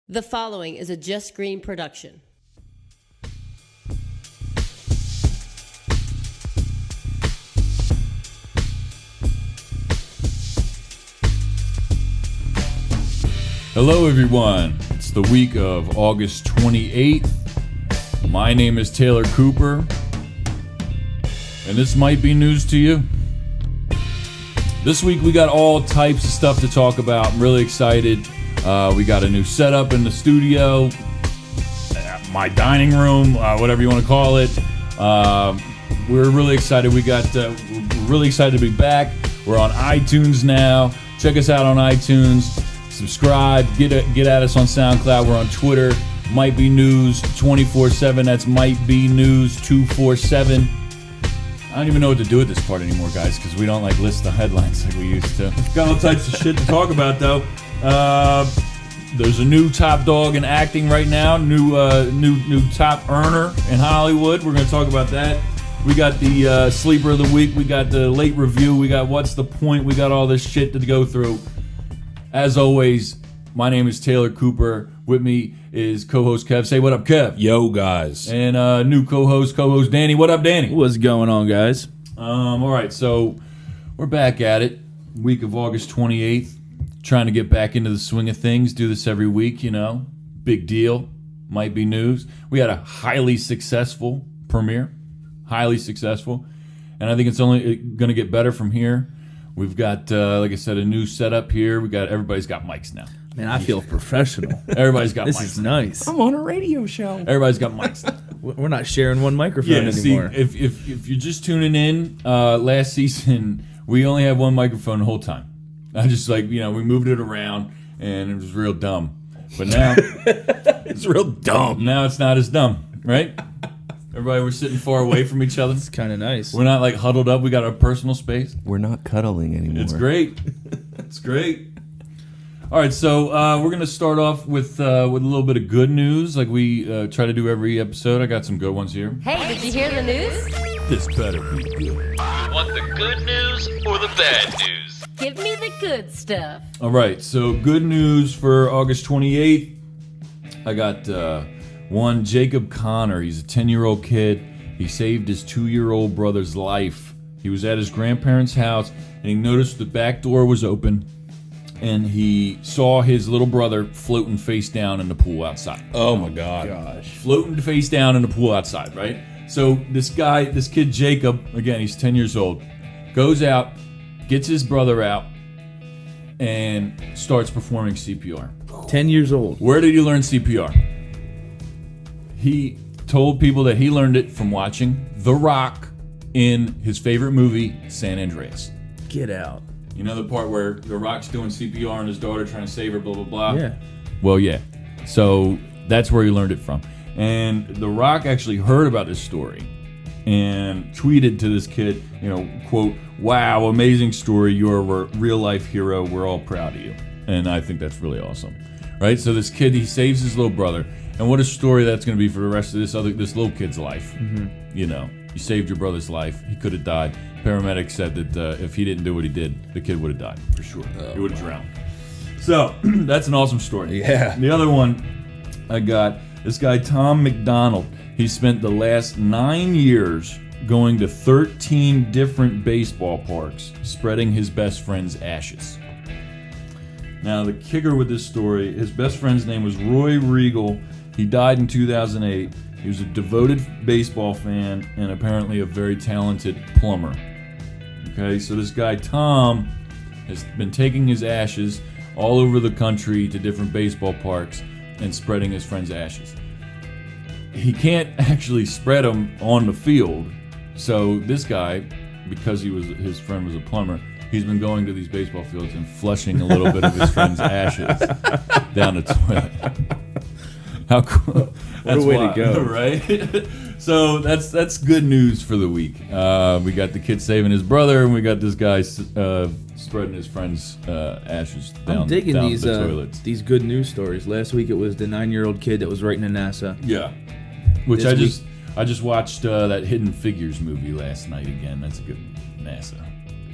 The following is a Just Green production. Hello everyone, it's the week of August 28th. My name is Taylor Cooper, and this might be news to you. This week we got all types of stuff to talk about. I'm really excited. We got a new setup in the studio, my dining room, whatever you want to call it. We're really excited. We're really excited to be back. We're on iTunes now. Check us out on iTunes. Subscribe. Get at us on SoundCloud. We're on Twitter. Might Be News 24/7. That's Might Be News 247. I don't even know what to do with this part anymore, guys, because we don't list the headlines like we used to. Got all types of shit to talk about, though. There's a new top dog in acting right now. New top earner in Hollywood. We're going to talk about that. We got the sleeper of the week. We got the late review. We got what's the point. We got all this shit to go through. As always, my name is Taylor Cooper. With me is co-host Kev. Say what up, Kev. Yo, guys. And new co-host Danny. What up, Danny? What's going on, guys? All right, so we're back at it. Week of August 28th. Trying to get back into the swing of things. Do this every week, you know. Big deal. Might Be News. We had a highly successful premiere. Highly successful. And I think it's only going to get better from here. We've got, like I said, a new setup here. Everybody's got mics now. Man, I feel professional. Everybody's got This mics. is nice. I'm on a radio show. Everybody's got mics now. We're not sharing one microphone anymore. See, if you're just tuning in, last season, we only had one microphone the whole time. I just we moved it around, and it was real dumb. But now, It's real dumb. now it's not as dumb, right? Everybody, we're sitting far away from each other. It's kind of nice. We're not huddled up. We got our personal space. We're not cuddling anymore. It's great. It's great. All right, so we're gonna start off with a little bit of good news, like we try to do every episode. I got some good ones here. Hey, did you hear the news? This better be good. You want the good news or the bad news? Give me the good stuff. All right, so good news for August 28th. I got one, Jacob Connor. He's a 10-year-old kid. He saved his 2-year-old brother's life. He was at his grandparents' house, and he noticed the back door was open, and he saw his little brother floating face down in the pool outside. Oh, my God. Floating face down in the pool outside, right? So this kid Jacob, again, he's 10 years old, goes out, gets his brother out, and starts performing CPR. 10 years old. Where did he learn CPR? He told people that he learned it from watching The Rock in his favorite movie, San Andreas. Get out. You know the part where The Rock's doing CPR on his daughter, trying to save her, blah, blah, blah? Yeah. Well, yeah. So that's where he learned it from. And The Rock actually heard about this story and tweeted to this kid, quote, "Wow, amazing story. You're a real-life hero. We're all proud of you." And I think that's really awesome. Right? So this kid, he saves his little brother. And what a story that's going to be for the rest of this little kid's life. Mm-hmm. You saved your brother's life. He could have died. Paramedics said that if he didn't do what he did, the kid would have died, for sure. He would have drowned. So, that's an awesome story. Yeah. The other one, I got this guy, Tom McDonald. He spent the last 9 years going to 13 different baseball parks, spreading his best friend's ashes. Now, the kicker with this story, his best friend's name was Roy Regal. He died in 2008. He was a devoted baseball fan and apparently a very talented plumber. Okay, so this guy, Tom, has been taking his ashes all over the country to different baseball parks and spreading his friend's ashes. He can't actually spread them on the field. So this guy, because his friend was a plumber, he's been going to these baseball fields and flushing a little bit of his friend's ashes down the toilet. How cool! That's a way to wild, go, right? So that's good news for the week. We got the kid saving his brother, and we got this guy spreading his friend's ashes down. I'm digging down these the toilets. these good news stories. Last week it was the 9-year-old kid that was writing to NASA. Yeah, which This I just watched that Hidden Figures movie last night again. That's a good NASA.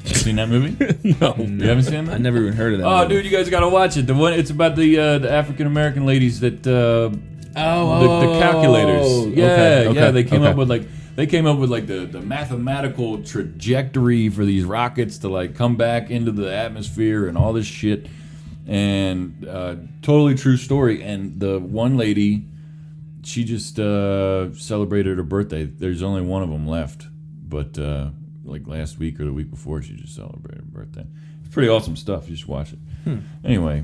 You seen that movie? No. You haven't seen that? I never even heard of that. Oh, movie. dude, you guys gotta watch it. The one, it's about the African American ladies that the calculators. Yeah, they came up with the mathematical trajectory for these rockets to like come back into the atmosphere and all this shit. And totally true story. And the one lady, she just celebrated her birthday. There's only one of them left, but like last week or the week before, she just celebrated her birthday. It's pretty awesome stuff. You should watch it. Anyway,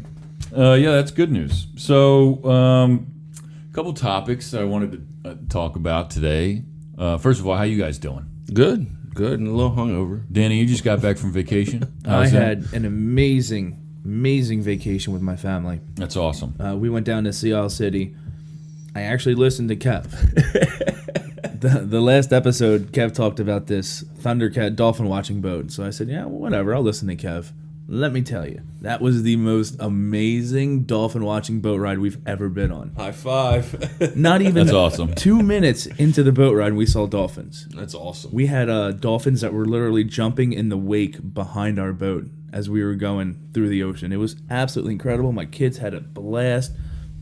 yeah, that's good news. So, a couple topics I wanted to talk about today. First of all, how you guys doing? Good, and a little hungover. Danny, you just got back from vacation. I How's that? had an amazing vacation with my family. That's awesome. We went down to Sea City. I actually listened to Kev. The last episode, Kev talked about this Thundercat dolphin watching boat. So I said, yeah, well, whatever, I'll listen to Kev. Let me tell you, that was the most amazing dolphin watching boat ride we've ever been on. High five. Not even That's awesome. 2 minutes into the boat ride, we saw dolphins. That's awesome. We had dolphins that were literally jumping in the wake behind our boat as we were going through the ocean. It was absolutely incredible. My kids had a blast.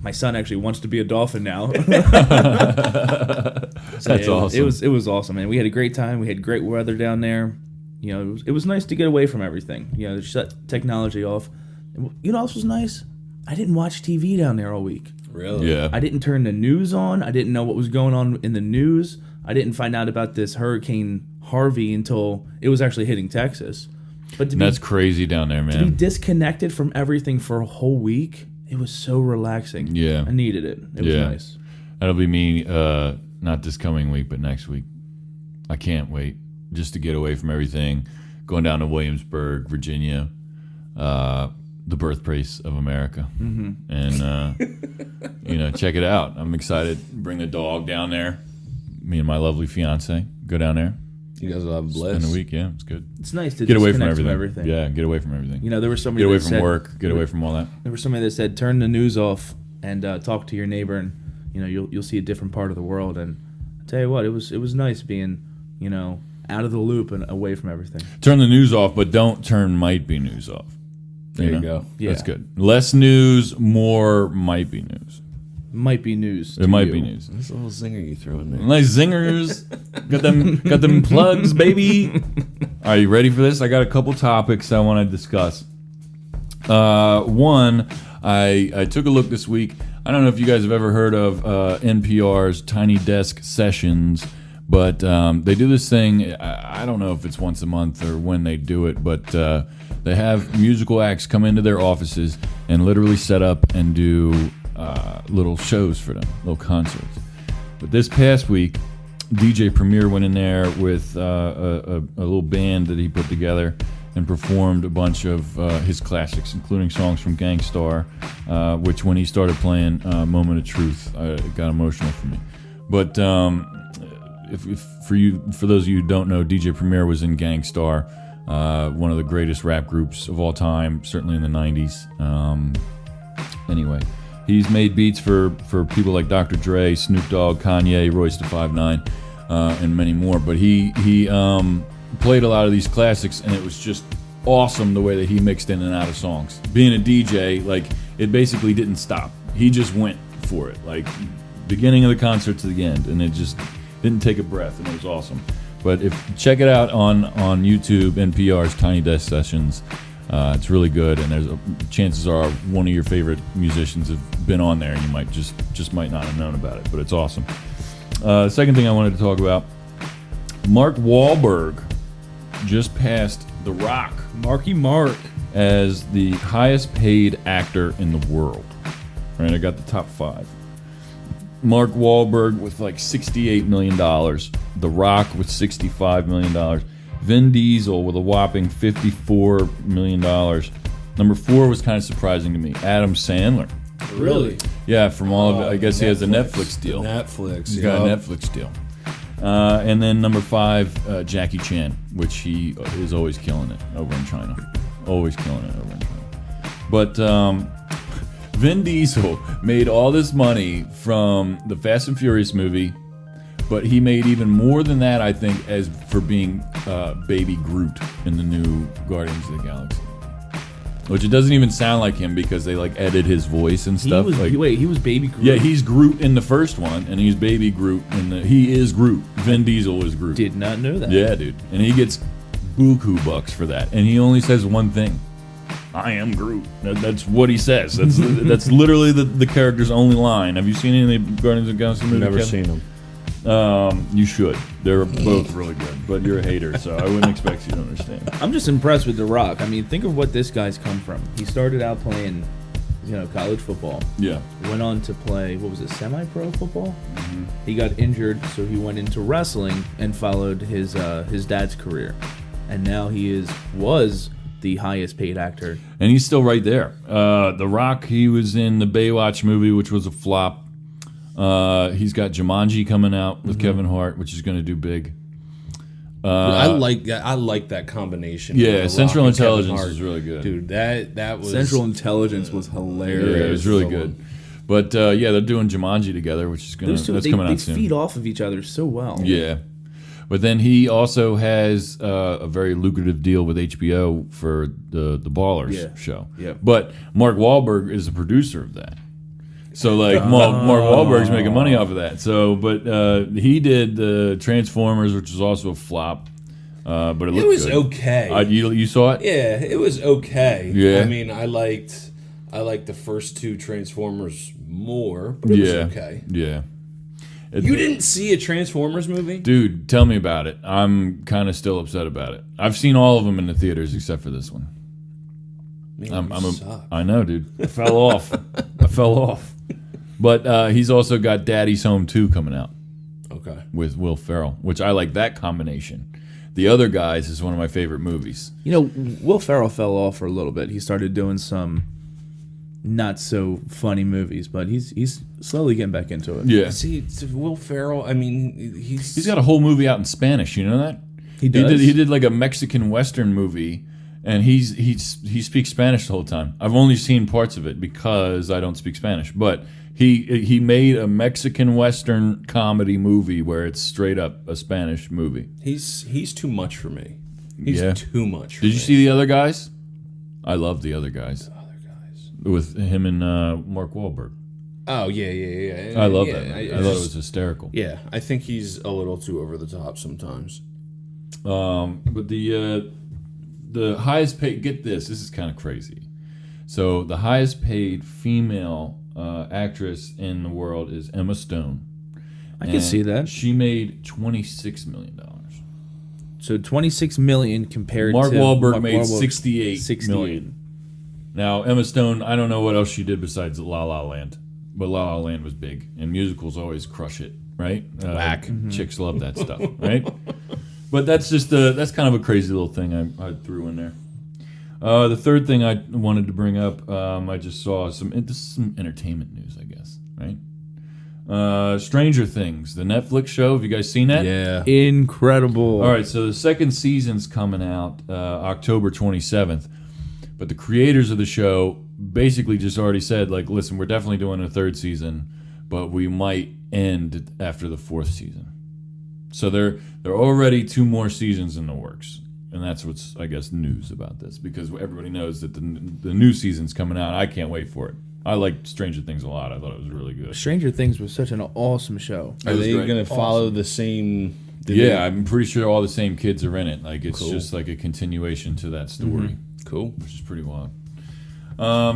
My son actually wants to be a dolphin now. That's awesome. It was awesome, man. We had a great time. We had great weather down there. You know, it was nice to get away from everything. You know, shut technology off. You know what else was nice? I didn't watch TV down there all week. Really? Yeah. I didn't turn the news on. I didn't know what was going on in the news. I didn't find out about this Hurricane Harvey until it was actually hitting Texas. But That's crazy down there, to be man. disconnected from everything for a whole week, it was so relaxing. Yeah. I needed it. It was nice. That'll be me, not this coming week, but next week. I can't wait just to get away from everything. Going down to Williamsburg, Virginia, the birthplace of America. Mm-hmm. And, check it out. I'm excited. Bring the dog down there. Me and my lovely fiance go down there. You guys will have a blast. Spend a week, yeah. It's good. It's nice to Get away from disconnect everything. Yeah, get away from everything. You know, there was somebody Get away that from said, work. Get away from all that. There was somebody that said, turn the news off and talk to your neighbor, and you'll see a different part of the world. And I tell you what, it was nice being out of the loop and away from everything. Turn the news off, but don't turn might be news off. There you go. Yeah. That's good. Less news, more might be news. Might be news. It might be news. This little zinger you throw in there. Nice zingers. got them plugs, baby. Are you ready for this? I got a couple topics I want to discuss. One, I took a look this week. I don't know if you guys have ever heard of NPR's Tiny Desk Sessions, but they do this thing. I don't know if it's once a month or when they do it, but they have musical acts come into their offices and literally set up and do little shows for them, little concerts. But this past week, DJ Premier went in there with a little band that he put together and performed a bunch of his classics, including songs from Gang Starr, which when he started playing Moment of Truth, it got emotional for me. But for those of you who don't know, DJ Premier was in Gang Starr, one of the greatest rap groups of all time, certainly in the 90s. Anyway, he's made beats for people like Dr. Dre, Snoop Dogg, Kanye, Royce da 5'9", and many more. But he played a lot of these classics, and it was just awesome the way that he mixed in and out of songs. Being a DJ, like, it basically didn't stop. He just went for it, like beginning of the concert to the end, and it just didn't take a breath, and it was awesome. But check it out on YouTube, NPR's Tiny Desk Sessions. It's really good, and chances are one of your favorite musicians have been on there, and you might just might not have known about it, but it's awesome. Second thing I wanted to talk about, Mark Wahlberg just passed The Rock Marky Mark as the highest paid actor in the world. Right, I got the top 5. Mark Wahlberg with like $68 million. The Rock with $65 million. Vin Diesel with a whopping $54 million. Number 4 was kind of surprising to me. Adam Sandler. Really? Yeah, from all of it. I guess he has a Netflix deal. Netflix. He's got a Netflix deal. And then number 5, Jackie Chan, which he is always killing it over in China. Always killing it over in China. But Vin Diesel made all this money from the Fast and Furious movie, but he made even more than that, I think, as for being Baby Groot in the new Guardians of the Galaxy. Which it doesn't even sound like him because they like edit his voice and stuff. He was Baby Groot. Yeah, he's Groot in the first one, and he's Baby Groot in the. He is Groot. Vin Diesel is Groot. Did not know that. Yeah, dude, and he gets buku bucks for that, and he only says one thing: "I am Groot." That's what he says. That's literally the character's only line. Have you seen any of the Guardians of the Galaxy movies? Never seen them. You should. They're both really good, but you're a hater, so I wouldn't expect you to understand. I'm just impressed with The Rock. I mean, think of what this guy's come from. He started out playing, college football. Yeah. Went on to play, semi-pro football? Mm-hmm. He got injured, so he went into wrestling and followed his dad's career. And now he was the highest paid actor. And he's still right there. The Rock, he was in the Baywatch movie, which was a flop. He's got Jumanji coming out with Kevin Hart, which is going to do big. I like that combination. Yeah, The Central Rock and Kevin Intelligence Hart. is really good. Dude. That was Central Intelligence was hilarious. Yeah, it was really good. But they're doing Jumanji together, which is Those two, that's they coming out feed soon. off of each other so well. Yeah, but then he also has a very lucrative deal with HBO for the Ballers show. Yeah. But Mark Wahlberg is the producer of that. So Mark Wahlberg's making money off of that. So, but he did the Transformers, which was also a flop. But it looked was good. okay. You saw it? Yeah, it was okay. Yeah. I mean, I liked the first two Transformers more, but it was okay. Yeah. You didn't see a Transformers movie? Dude, tell me about it. I'm kind of still upset about it. I've seen all of them in the theaters except for this one. Man, I know, dude. I fell off. But he's also got Daddy's Home 2 coming out. Okay. With Will Ferrell, which I like that combination. The Other Guys is one of my favorite movies. Will Ferrell fell off for a little bit. He started doing some not so funny movies, but he's slowly getting back into it. Yeah. See, Will Ferrell, I mean, He's got a whole movie out in Spanish, you know that? He does? He did like a Mexican Western movie, and he speaks Spanish the whole time. I've only seen parts of it because I don't speak Spanish, but he made a Mexican Western comedy movie where it's straight up a Spanish movie. He's too much for me. He's too much for Did me. you see The Other Guys? I love The Other Guys. With him and Mark Wahlberg. Oh, yeah. I love that. Man. I thought it was hysterical. Yeah, I think he's a little too over the top sometimes. But the highest paid, get this is kind of crazy. So the highest paid female actress in the world is Emma Stone. I can see that. She made $26 million. So $26 million compared Mark to Wahlberg made $68 million. 68. Now Emma Stone, I don't know what else she did besides La La Land, but La La Land was big, and musicals always crush it, right? Whack. Chicks love that stuff, right? But that's just that's kind of a crazy little thing I threw in there. The third thing I wanted to bring up, I just saw this is some entertainment news, I guess, right? Stranger Things, the Netflix show. Have you guys seen that? Yeah. Incredible. All right, so the second season's coming out October 27th, but the creators of the show basically just already said, like, listen, we're definitely doing a third season, but we might end after the fourth season. So there are already 2 more seasons in the works, and that's what's, I guess, news about this, because everybody knows that the new season's coming out. I can't wait for it. I liked Stranger Things a lot. I thought it was really good. Stranger Things was such an awesome show. Are they going to follow the same... I'm pretty sure all the same kids are in it. Like, it's just like a continuation to that story. Cool. Which is pretty wild.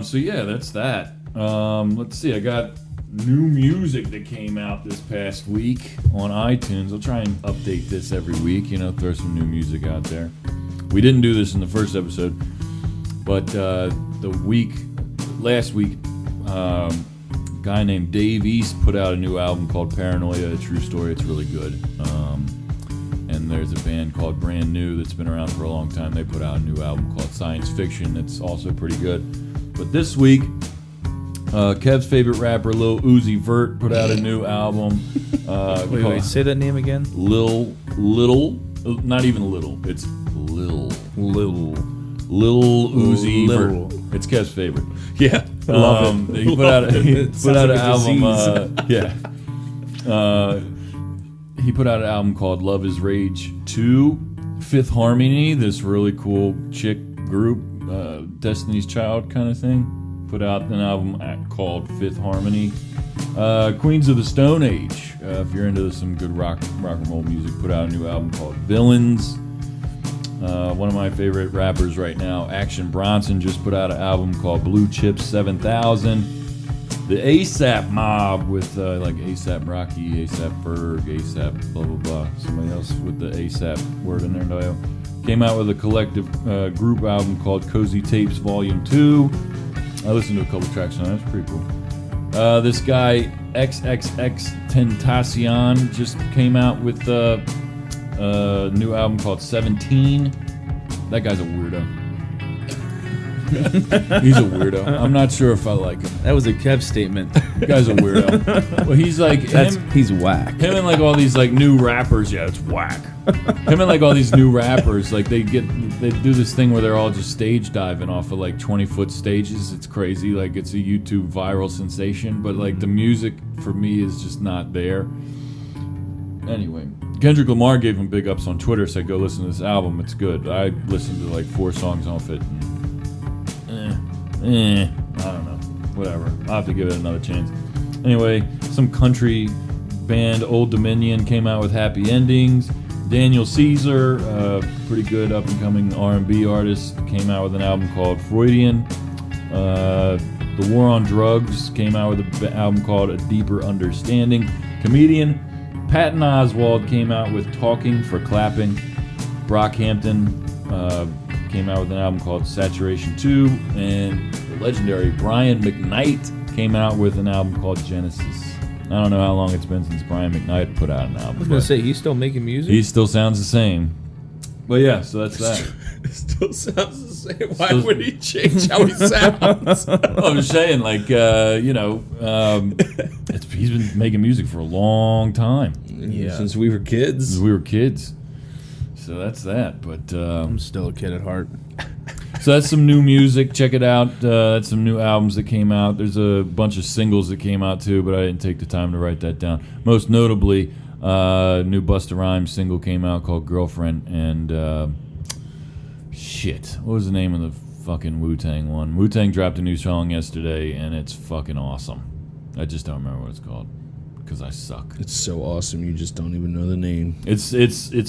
So yeah, that's that. Let's see. I got new music that came out this past week on iTunes. I'll try and update this every week. Throw some new music out there. We didn't do this in the first episode, but last week, a guy named Dave East put out a new album called Paranoia: A True Story. It's really good. And there's a band called Brand New that's been around for a long time. They put out a new album called Science Fiction. It's also pretty good. But this week, Kev's favorite rapper, Lil Uzi Vert, put out a new album. Wait, say that name again. Little, not even little. It's Lil Uzi Vert. It's Kev's favorite. Yeah. I love it. He put out an album. He put out an album called Love Is Rage 2. Fifth Harmony, this really cool chick group, Destiny's Child kind of thing, put out an album called Fifth Harmony. Queens of the Stone Age, if you're into some good rock and roll music, put out a new album called Villains. One of my favorite rappers right now, Action Bronson, just put out an album called Blue Chips 7000. The ASAP Mob with like ASAP Rocky, ASAP Ferg, ASAP blah blah blah. Somebody else with the ASAP word in there. Came out with a collective group album called Cozy Tapes Volume 2. I listened to a couple tracks on that. It's pretty cool. This guy XXX Tentacion just came out with a new album called 17. That guy's a weirdo. He's a weirdo. I'm not sure if I like him. That was a Kev statement. That guy's a weirdo. Well, he's like he's whack. Him and like all these like new rappers. Yeah, it's whack. Him and like all these new rappers, like they do this thing where they're all just stage diving off of like 20-foot stages. It's crazy. Like it's a YouTube viral sensation, but like the music for me is just not there. Anyway, Kendrick Lamar gave him big ups on Twitter. Said go listen to this album. It's good. I listened to like 4 songs off it. And, I don't know. Whatever. I'll have to give it another chance. Anyway, some country band Old Dominion came out with Happy Endings. Daniel Caesar, pretty good up-and-coming R&B artist, came out with an album called Freudian. The War on Drugs came out with an album called A Deeper Understanding. Comedian Patton Oswalt came out with Talking for Clapping. Brockhampton came out with an album called Saturation 2. And the legendary Brian McKnight came out with an album called Genesis. I don't know how long it's been since Brian McKnight put out an album. I was going to say, he's still making music? He still sounds the same. But yeah, so that's that. It still sounds the same. Why would he change how he sounds? I'm just saying, like, he's been making music for a long time. Yeah. Since we were kids. So that's that. But I'm still a kid at heart. So that's some new music. Check it out. That's some new albums that came out. There's a bunch of singles that came out too, but I didn't take the time to write that down. Most notably, new Busta Rhymes single came out called Girlfriend, and what was the name of the fucking Wu-Tang one? Wu-Tang dropped a new song yesterday, and it's fucking awesome. I just don't remember what it's called because I suck. It's so awesome, you just don't even know the name. It's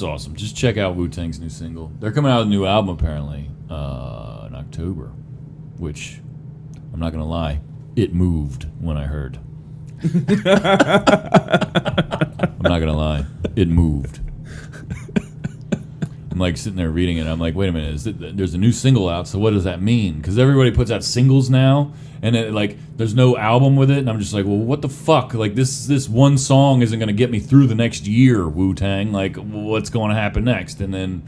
awesome. Just check out Wu-Tang's new single. They're coming out with a new album apparently in October, which I'm not gonna lie, it moved when I heard. I'm not gonna lie, it moved. I'm like sitting there reading it. I'm like, wait a minute, there's a new single out. So what does that mean? Because everybody puts out singles now, and it, like there's no album with it. And I'm just like, well, what the fuck? Like this one song isn't gonna get me through the next year. Wu-Tang. Like, what's going to happen next? And then,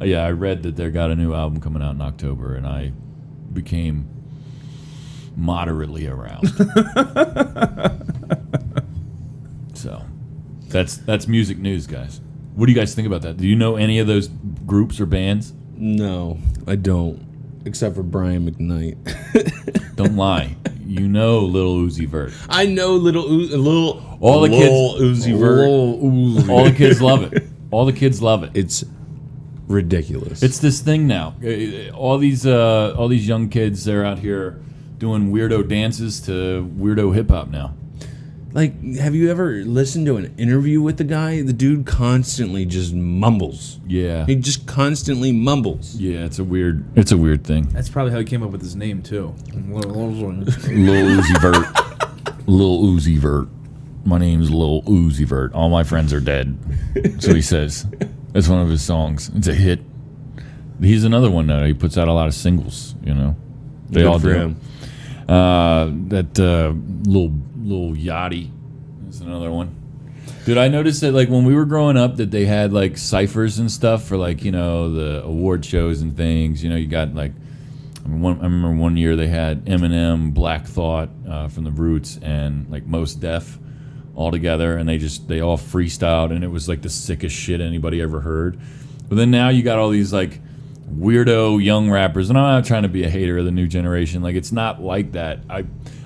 yeah, I read that they got a new album coming out in October, and I became moderately aroused. So that's music news, guys. What do you guys think about that? Do you know any of those groups or bands? No, I don't. Except for Brian McKnight. Don't lie. You know Lil Uzi Vert. I know all the kids Uzi Vert. All the kids love it. All the kids love it. It's ridiculous. It's this thing now. All these young kids, they're out here doing weirdo dances to weirdo hip hop now. Like, have you ever listened to an interview with the guy? The dude constantly just mumbles. Yeah. He just constantly mumbles. Yeah, it's a weird thing. That's probably how he came up with his name, too. Lil Uzi Vert. Lil Uzi Vert. My name's Lil Uzi Vert. All my friends are dead. So he says. That's one of his songs. It's a hit. He's another one now. He puts out a lot of singles, you know. They Good all for do. him. Lil Yachty is another one. Dude, I noticed that like when we were growing up that they had like ciphers and stuff for like, you know, the award shows and things. You know, you got like I remember one year they had Eminem, Black Thought from the Roots, and like Mos Def all together, and they all freestyled, and it was like the sickest shit anybody ever heard. But then now you got all these like weirdo young rappers, and I'm not trying to be a hater of the new generation. Like, it's not like that.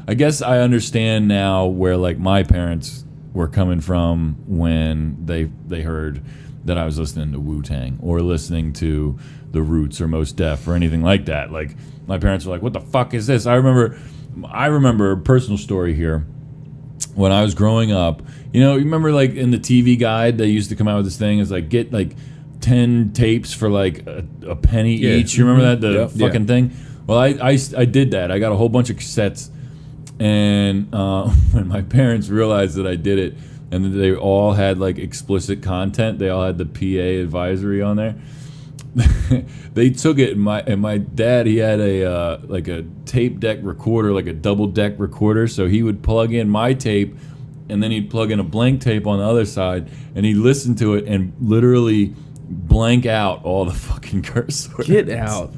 I guess I understand now where like my parents were coming from when they heard that I was listening to Wu-Tang or listening to The Roots or Mos Def or anything like that. Like, my parents were like, what the fuck is this? I remember a personal story here. When I was growing up, you remember like in the TV guide, they used to come out with this thing. It's like, get like 10 tapes for like a penny each. You remember that? The fucking thing? Well, I did that. I got a whole bunch of cassettes. And when my parents realized that I did it, and that they all had like explicit content, they all had the PA advisory on there. They took it, and my dad, he had a like a tape deck recorder, like a double deck recorder. So he would plug in my tape, and then he'd plug in a blank tape on the other side, and he'd listen to it and literally blank out all the fucking curse words. Get out.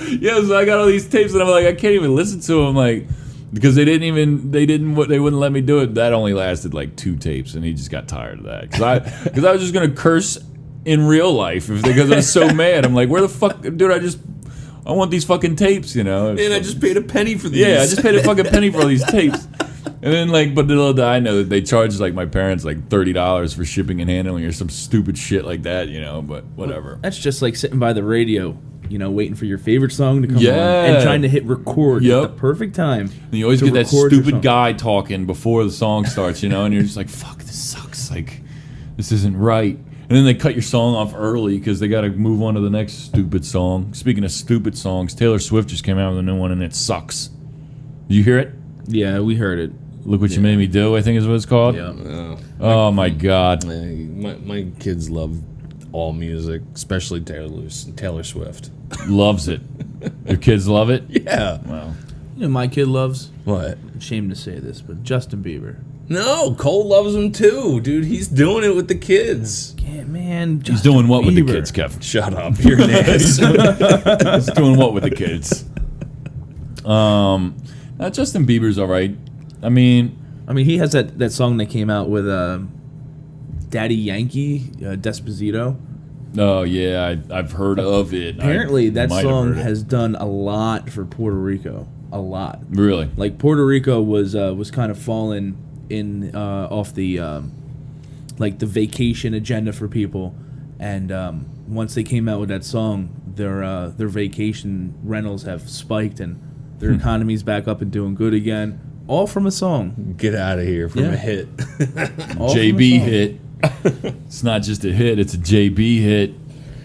Yeah, so I got all these tapes, and I'm like, I can't even listen to them, like, because they wouldn't let me do it. That only lasted like 2 tapes, and he just got tired of that because I was just gonna curse in real life because I was so mad. I'm like, where the fuck, dude? I want these fucking tapes, And I just paid a penny for these. Yeah, I just paid a fucking penny for all these tapes. And then but little did I know that they charged like my parents like $30 for shipping and handling or some stupid shit like that, But whatever. That's just like sitting by the radio, waiting for your favorite song to come on Yeah. and trying to hit record at the perfect time. And you always to get that record your stupid song. guy talking before the song starts, and you're just like, fuck, this sucks. Like, this isn't right. And then they cut your song off early because they got to move on to the next stupid song. Speaking of stupid songs, Taylor Swift just came out with a new one, and it sucks. Did you hear it? Yeah, we heard it. Look What You Made Me Do, I think is what it's called. Yeah. Oh, my God. My kids love all music, especially Taylor Swift. Loves it. Your kids love it? Yeah. Wow. My kid loves, What? shame to say this, but Justin Bieber. No, Cole loves him too, dude. He's doing it with the kids. Yeah, man. He's doing what with the Bieber. kids, Kevin? Shut up, you're an ass. He's doing what with the kids? Justin Bieber's all right. I mean, he has that song that came out with Daddy Yankee, Despacito. oh yeah, I've heard of it. Apparently, I that might have song heard it. has done a lot for Puerto Rico. A lot. Really. Like Puerto Rico was kind of fallen in off the like the vacation agenda for people, and once they came out with that song, their vacation rentals have spiked and their economy's back up and doing good again. All from a song. Get out of here from Yeah. a hit. All from a JB song. hit. It's not just a hit; it's a JB hit.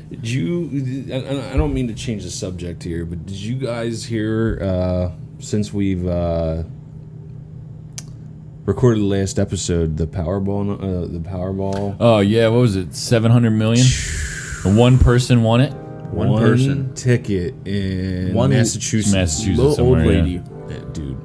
Did you? I don't mean to change the subject here, but did you guys hear? Since we've recorded the last episode, the Powerball. Oh yeah, what was it? 700 million. One person won it. One person. ticket in One Massachusetts. Massachusetts, Little old somewhere, yeah. lady. Yeah, dude.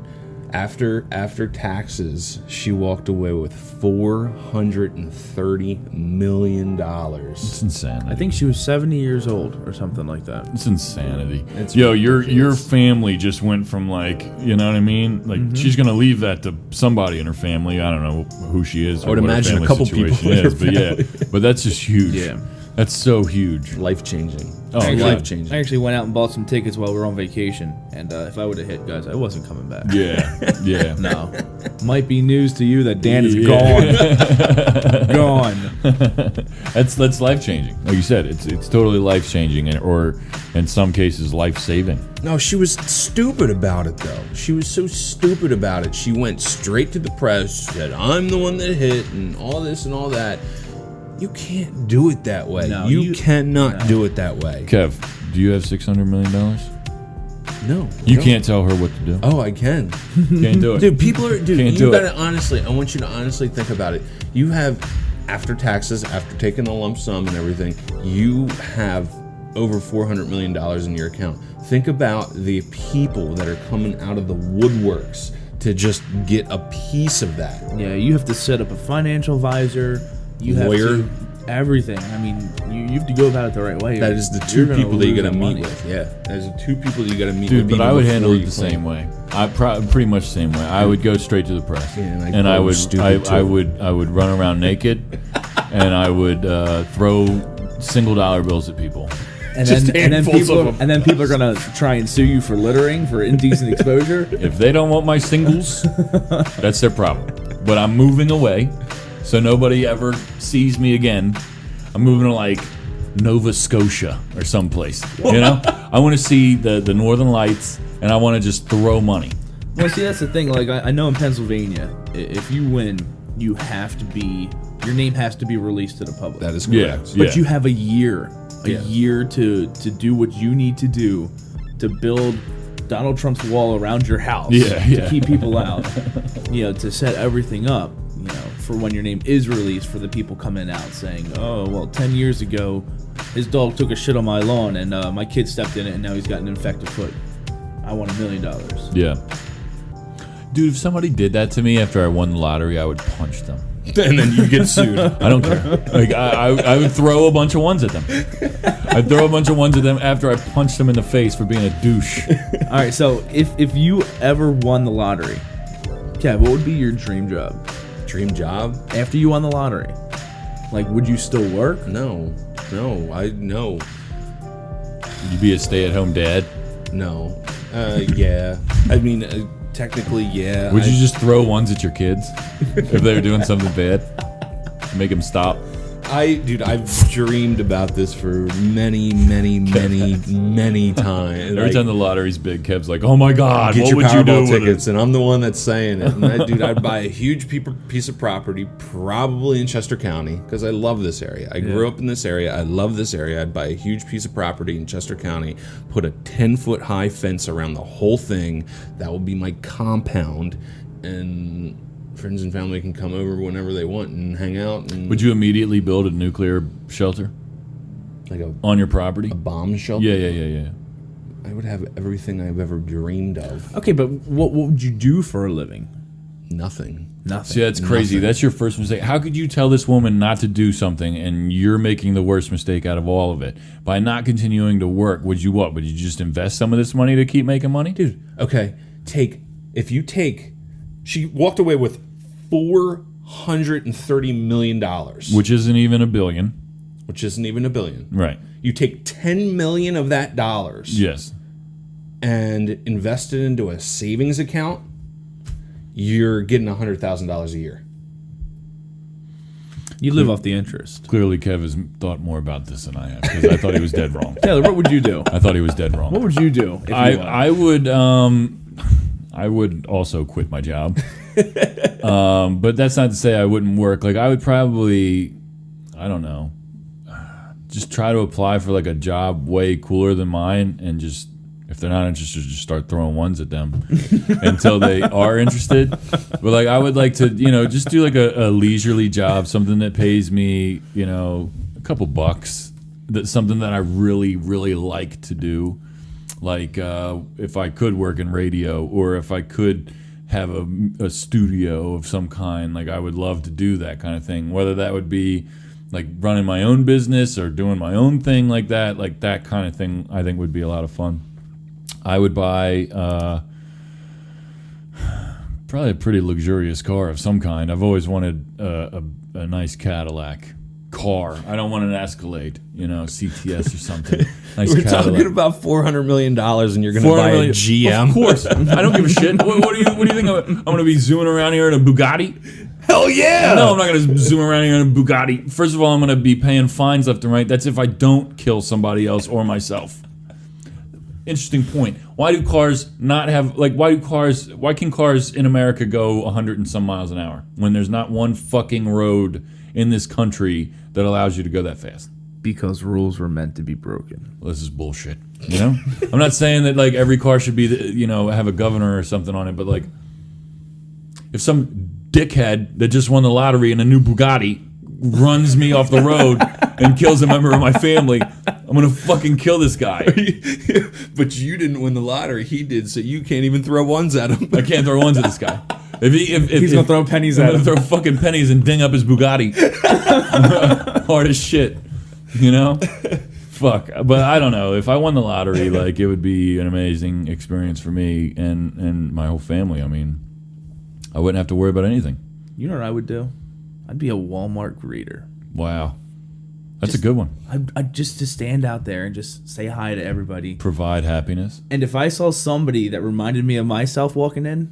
After taxes, she walked away with $430 million. It's insanity. I think she was 70 years old or something like that. It's insanity. It's Your ridiculous. family just went from like, you know what I mean? Like she's gonna leave that to somebody in her family. I don't know who she is. I would or what her imagine a family couple people situation in her is, but yeah, but that's just huge. Yeah. That's so huge. Life changing. Oh, life I changing. actually went out and bought some tickets while we were on vacation, and if I would have hit, guys, I wasn't coming back. Yeah, yeah. No. Might be news to you that Dan is Yeah. gone. That's life changing. Like you said, it's totally life changing, or in some cases, life saving. No, she was stupid about it, though. She was so stupid about it. She went straight to the press, said, I'm the one that hit, and all this and all that. You can't do it that way. No, you cannot do it that way. Kev, do you have $600 million? No. You no. can't tell her what to do. Oh, I can. Can't do it. Dude, people are... Dude, Can't you do gotta it. honestly... I want you to honestly think about it. You have, after taxes, after taking the lump sum and everything, you have over $400 million in your account. Think about the people that are coming out of the woodworks to just get a piece of that. Yeah, you have to set up a financial advisor. You have Lawyer. to everything. I mean, you have to go about it the right way. That is the You're two gonna people that you lose gotta that meet money. with. Yeah, that is the two people you gotta meet Dude, with. but even I would before handle it you the claim. same way. Pretty much the same way. I would go straight to the press, Yeah, and I'd and I call would, it stupid, I too. would run around naked, and I would throw $1 bills at people. And Just then handfuls of them. people are gonna try and sue you for littering, for indecent exposure. If they don't want my singles, that's their problem. But I'm moving away, so nobody ever sees me again. I'm moving to like Nova Scotia or someplace. You know, I want to see the Northern Lights, and I want to just throw money. Well, see, that's the thing. Like, I know in Pennsylvania, if you win, you have to be, your name has to be released to the public. That is Yeah, correct. But you have a year Yeah. to do what you need to do to build Donald Trump's wall around your house. Yeah, To keep people out. To set everything up, for when your name is released, for the people coming out saying, oh, well, 10 years ago, his dog took a shit on my lawn and my kid stepped in it and now he's got an infected foot. I want $1 million. Yeah. Dude, if somebody did that to me after I won the lottery, I would punch them. And then you get sued. I don't care. Like I would throw a bunch of ones at them. I'd throw a bunch of ones at them after I punched them in the face for being a douche. All right, so if you ever won the lottery, Kev, what would be your dream job? Dream job? After you won the lottery, like, would you still work? No. No. Would you be a stay-at-home dad? No. Yeah. I mean, technically, yeah. Would you just throw ones at your kids if they were doing something bad? Make them stop? I've dreamed about this for many times. Every time the lottery's big, Kev's like, "Oh my God, get what your would you do Powerball with tickets?" it? And I'm the one that's saying it. And I'd buy a huge piece of property, probably in Chester County, because I love this area. I grew up in this area. I love this area. I'd buy a huge piece of property in Chester County, put a 10-foot high fence around the whole thing. That would be my compound, and friends and family can come over whenever they want and hang out. And Would you immediately build a nuclear shelter like a on your property? bomb shelter? Yeah. I would have everything I've ever dreamed of. Okay, but what would you do for a living? Nothing. Nothing. See, that's crazy. Nothing. That's your first mistake. How could you tell this woman not to do something and you're making the worst mistake out of all of it? By not continuing to work, would you what? Would you just invest some of this money to keep making money? Dude, okay, she walked away with $430 million, Which isn't even a billion. which isn't even $1 billion. Right. You take $10 million of that dollars Yes. and invest it into a savings account, you're getting $100,000 a year. You live off the interest. Clearly, Kev has thought more about this than I have because I thought he was dead wrong. Taylor, what would you do? I thought he was dead wrong. What would you do? If you won? I would also quit my job. But that's not to say I wouldn't work. Like I would probably, I don't know, just try to apply for like a job way cooler than mine, and just if they're not interested, just start throwing ones at them until they are interested. But like I would like to, just do like a leisurely job, something that pays me, a couple bucks. That's something that I really, really like to do. Like if I could work in radio, or if I could have a studio of some kind, like I would love to do that kind of thing. Whether that would be like running my own business or doing my own thing like that kind of thing, I think would be a lot of fun. I would buy probably a pretty luxurious car of some kind. I've always wanted a nice Cadillac car. I don't want an Escalade, CTS or something. Nice We're Cadillac. talking about $400 million, and you're going to $400 buy a million. GM. Of course. I don't give a shit. What do you think? I'm going to be zooming around here in a Bugatti? Hell yeah! No, I'm not going to zoom around here in a Bugatti. First of all, I'm going to be paying fines left and right. That's if I don't kill somebody else or myself. Interesting point. Why do cars not have, why can cars in America go 100 and some miles an hour when there's not one fucking road in this country that allows you to go that fast? Because rules were meant to be broken. Well, this is bullshit. I'm not saying that like every car should be, have a governor or something on it, but like if some dickhead that just won the lottery in a new Bugatti runs me off the road and kills a member of my family, I'm gonna fucking kill this guy. But you didn't win the lottery; he did, so you can't even throw ones at him. I can't throw ones at this guy. He's gonna throw pennies at I'm him. gonna throw fucking pennies and ding up his Bugatti. Hard as shit, Fuck. But I don't know. If I won the lottery, like it would be an amazing experience for me and my whole family. I mean, I wouldn't have to worry about anything. You know what I would do? I'd be a Walmart greeter. Wow. That's a good one. I'd just to stand out there and just say hi to everybody. Provide happiness. And if I saw somebody that reminded me of myself walking in,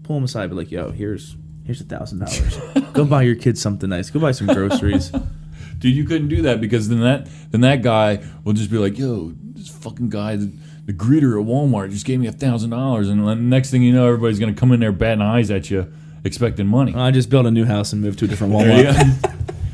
pull them aside, be like, "Yo, here's $1,000. Go buy your kids something nice. Go buy some groceries." Dude, you couldn't do that because then that guy will just be like, yo, this fucking guy, the greeter at Walmart just gave me $1,000, and the next thing you know, everybody's gonna come in there batting eyes at you, expecting money. I just built a new house and moved to a different There you Walmart. go.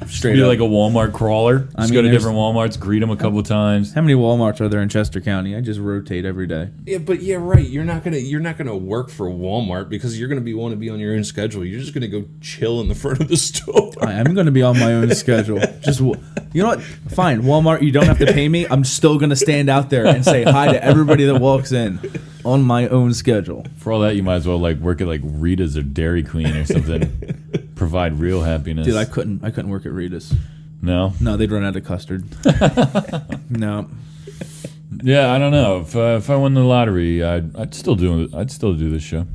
Straight Be up. like a Walmart crawler. Just go to there's- different Walmarts, greet them a couple of times. How many Walmarts are there in Chester County? I just rotate every day. Yeah, but yeah, right. You're not gonna work for Walmart because you're gonna want to be on your own schedule. You're just gonna go chill in the front of the store. I'm going to be on my own schedule. You know what? Fine, Walmart. You don't have to pay me. I'm still going to stand out there and say hi to everybody that walks in on my own schedule. For all that, you might as well like work at like Rita's or Dairy Queen or something. Provide real happiness. Dude, I couldn't work at Rita's. No. No, they'd run out of custard. No. Yeah, I don't know. If I won the lottery, I'd still do this show.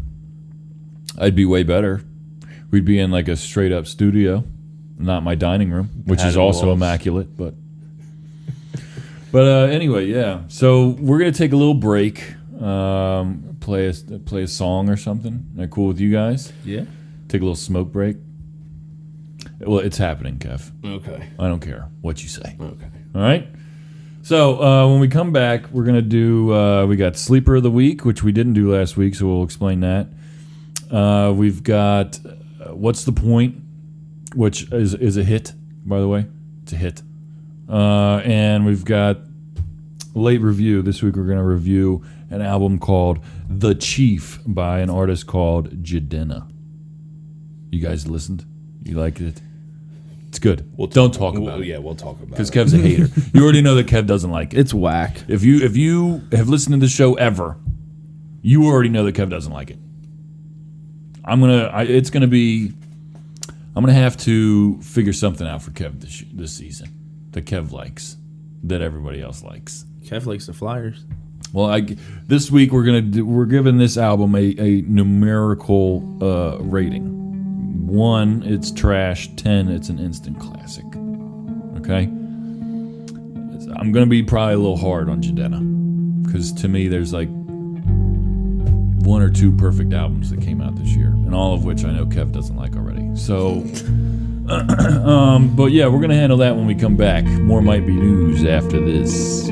I'd be way better. We'd be in like a straight up studio, not my dining room, which is Padded also walls. immaculate. But anyway, yeah. So we're gonna take a little break. Play a song or something. Is that cool with you guys? Yeah. Take a little smoke break. Well, it's happening, Kev. Okay. I don't care what you say. Okay. All right. So when we come back, we're gonna do. We got Sleeper of the Week, which we didn't do last week, so we'll explain that. We've got What's the Point, which is a hit, by the way. It's a hit. And we've got Late Review. This week we're gonna review an album called The Chief by an artist called Jidenna. You guys listened? You liked it? It's good. Don't talk about it. Yeah, we'll talk about it. Because Kev's a hater. You already know that Kev doesn't like it. It's whack. If you have listened to the show ever, you already know that Kev doesn't like it. I'm gonna have to figure something out for Kev this season that Kev likes, that everybody else likes. Kev likes the Flyers. Well, this week we're giving this album a numerical rating. 1, it's trash. 10, it's an instant classic. Okay? I'm going to be probably a little hard on Jidenna, because to me there's like 1 or 2 perfect albums that came out this year, and all of which I know Kev doesn't like already. So, but yeah, we're going to handle that when we come back. More Might Be News after this.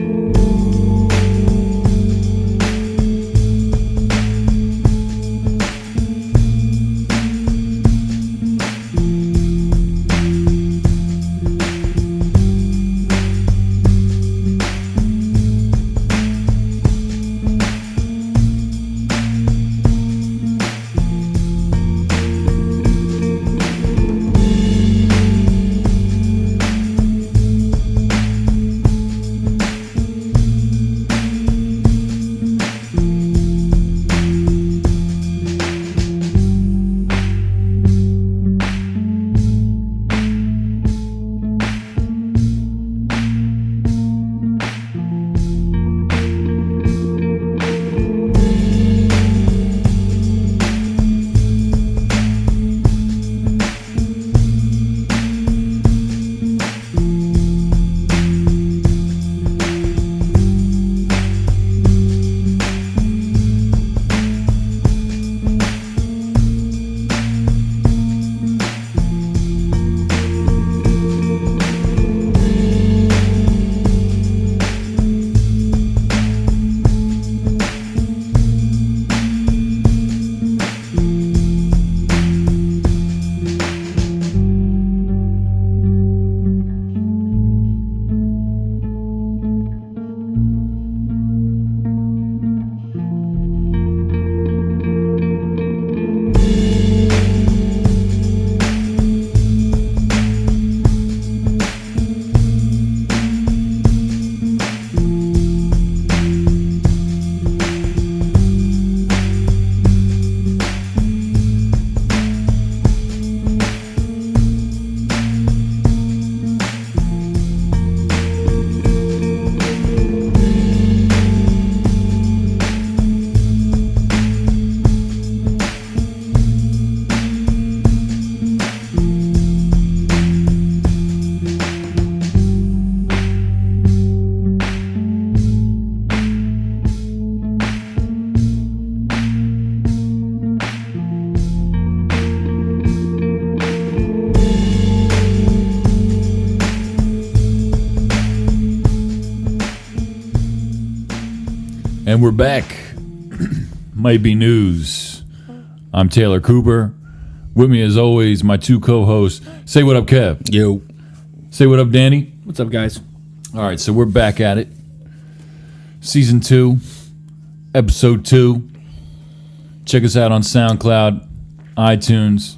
And we're back. Might be news. I'm Taylor Cooper. With me, as always, my two co-hosts. Say what up, Kev. Yo. Say what up, Danny. What's up, guys? All right, so we're back at it. Season 2, Episode 2. Check us out on SoundCloud, iTunes.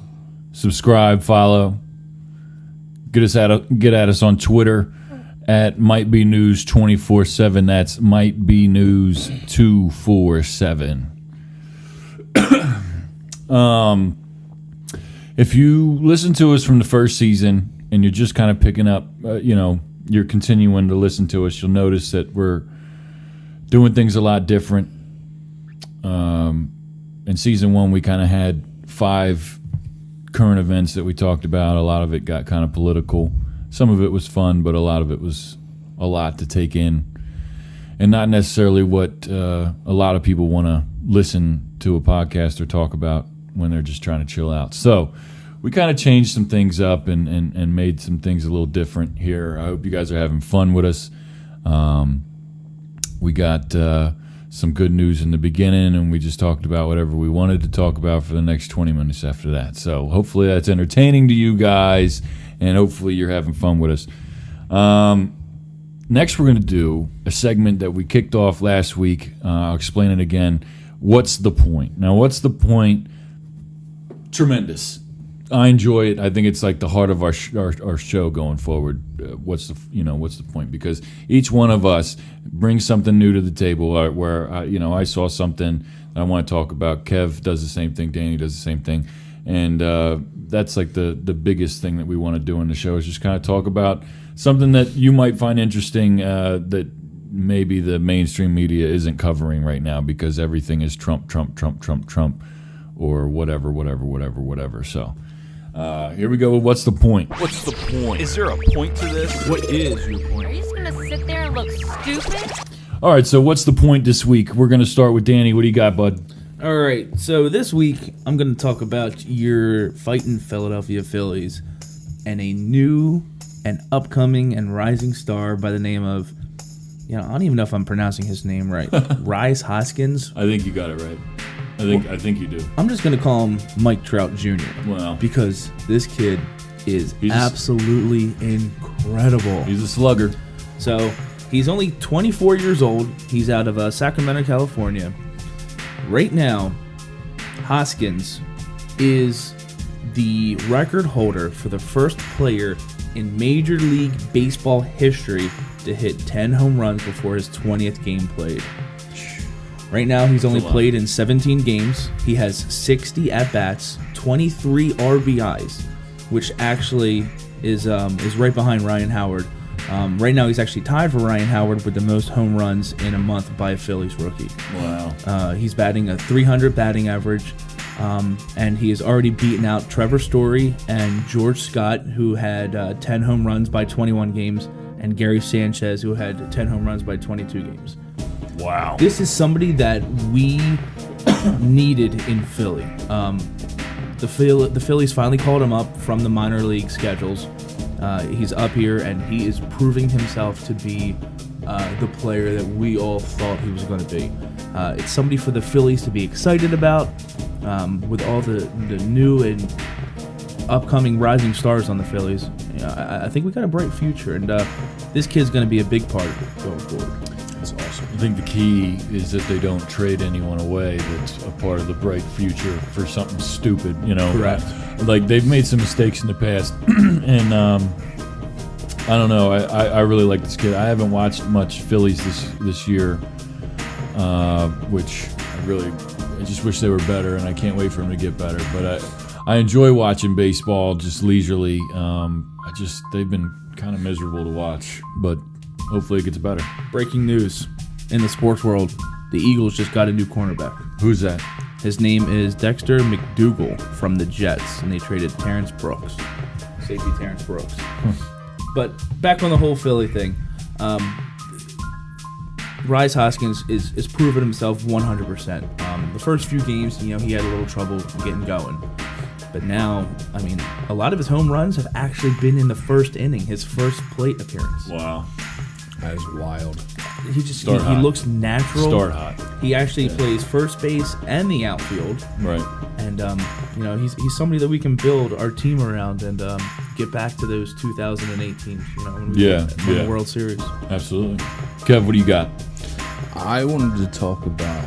Subscribe, follow. Get at us on Twitter at Might Be News 24/7. That's Might Be News 247. If you listen to us from the first season and you're just kind of picking up, you're continuing to listen to us, you'll notice that we're doing things a lot different. In season 1, we kind of had 5 current events that we talked about. A lot of it got kind of political. Some of it was fun, but a lot of it was a lot to take in, and not necessarily what a lot of people want to listen to a podcast or talk about when they're just trying to chill out. So we kind of changed some things up and made some things a little different here. I hope you guys are having fun with us. We got some good news in the beginning, and we just talked about whatever we wanted to talk about for the next 20 minutes after that. So hopefully that's entertaining to you guys, and hopefully you're having fun with us. Next, we're going to do a segment that we kicked off last week. I'll explain it again. What's the point? Now, what's the point? Tremendous. I enjoy it. I think it's like the heart of our show going forward. What's the point? Because each one of us brings something new to the table. Where I saw something I want to talk about. Kev does the same thing. Danny does the same thing, and that's like the biggest thing that we want to do in the show is just kind of talk about something that you might find interesting that maybe the mainstream media isn't covering right now because everything is Trump, or whatever. So. Here we go. What's the point? What's the point? Is there a point to this? What is your point? Are you just gonna sit there and look stupid? All right, so what's the point this week? We're going to start with Danny. What do you got, bud? All right, so this week I'm going to talk about your fighting Philadelphia Phillies and a new and upcoming and rising star by the name of, I don't even know if I'm pronouncing his name right, Rhys Hoskins. I think you got it right. I think you do. I'm just going to call him Mike Trout Jr. Wow. Because this kid is absolutely incredible. He's a slugger. So he's only 24 years old. He's out of Sacramento, California. Right now, Hoskins is the record holder for the first player in Major League Baseball history to hit 10 home runs before his 20th game played. Right now, he's only played in 17 games. He has 60 at-bats, 23 RBIs, which actually is right behind Ryan Howard. Right now, he's actually tied for Ryan Howard with the most home runs in a month by a Phillies rookie. Wow. He's batting a .300 batting average, and he has already beaten out Trevor Story and George Scott, who had 10 home runs by 21 games, and Gary Sanchez, who had 10 home runs by 22 games. Wow. This is somebody that we needed in Philly. The Phillies finally called him up from the minor league schedules. He's up here, and he is proving himself to be the player that we all thought he was going to be. It's somebody for the Phillies to be excited about, with all the new and upcoming rising stars on the Phillies. I think we got a bright future, and this kid's going to be a big part of it going forward. That's awesome. I think the key is that they don't trade anyone away that's a part of the bright future for something stupid, Correct. Like, they've made some mistakes in the past, and I don't know. I really like this kid. I haven't watched much Phillies this year, which I just wish they were better, and I can't wait for them to get better. But I enjoy watching baseball just leisurely. They've been kind of miserable to watch, but hopefully it gets better. Breaking news in the sports world: the Eagles just got a new cornerback. Who's that? His name is Dexter McDougal from the Jets, and they traded Terrence Brooks, safety Terrence Brooks. But back on the whole Philly thing, Rhys Hoskins is proven himself 100%. The first few games, he had a little trouble getting going. But now, a lot of his home runs have actually been in the first inning, his first plate appearance. Wow. That is wild. he just Start he hot. looks natural. Start hot. He actually plays first base and the outfield, Right. and you know, he's somebody that we can build our team around and get back to those 2008 teams. You know, when we won the World Series. Absolutely. Kev, what do you got? I wanted to talk about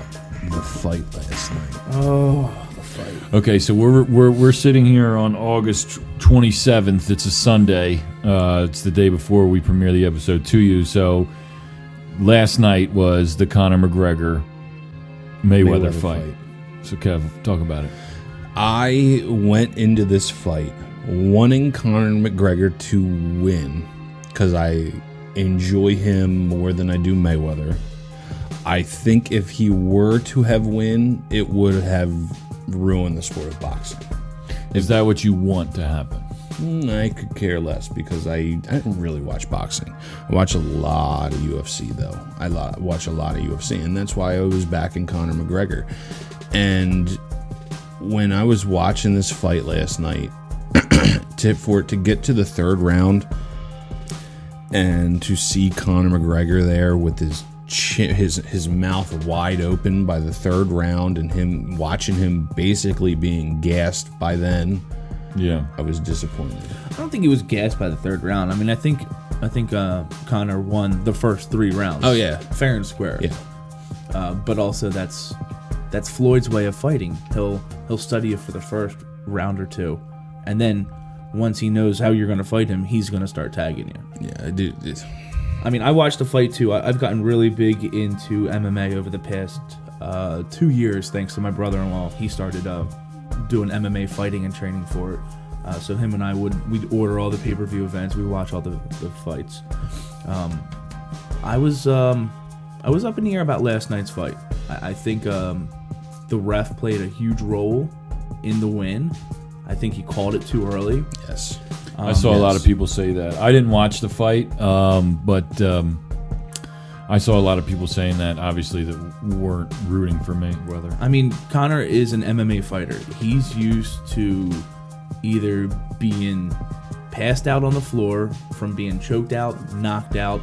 the fight last night. Oh, the fight. Okay, so we're sitting here on August 27th. It's a Sunday. It's the day before we premiere the episode to you. So last night was the Conor McGregor Mayweather fight. So Kev, talk about it. I went into this fight wanting Conor McGregor to win because I enjoy him more than I do Mayweather. I think if he were to have win, it would have ruined the sport of boxing. Is that what you want to happen? I could care less because I don't really watch boxing. I watch a lot of UFC, though. I watch a lot of UFC, and that's why I was backing Conor McGregor. And when I was watching this fight last night, for it to get to the third round and to see Conor McGregor there with his mouth wide open by the third round and watching him basically being gassed by then, Yeah. I was disappointed. I don't think he was gassed by the third round. I mean, I think Conor won the first 3 rounds. Oh, yeah. Fair and square. Yeah. But also that's Floyd's way of fighting. He'll study you for the first round or 2, and then once he knows how you're going to fight him, he's going to start tagging you. Yeah, dude. I mean, I watched the fight too. I've gotten really big into MMA over the past 2 years, thanks to my brother-in-law. He started doing MMA fighting and training for it. So him and I we'd order all the pay-per-view events. We watch all the fights. I was up in the air about last night's fight. I think the ref played a huge role in the win. I think he called it too early. Yes. I saw a lot of people say that. I didn't watch the fight, but I saw a lot of people saying that, obviously, that weren't rooting for Mayweather. I mean, Conor is an MMA fighter. He's used to either being passed out on the floor from being choked out, knocked out,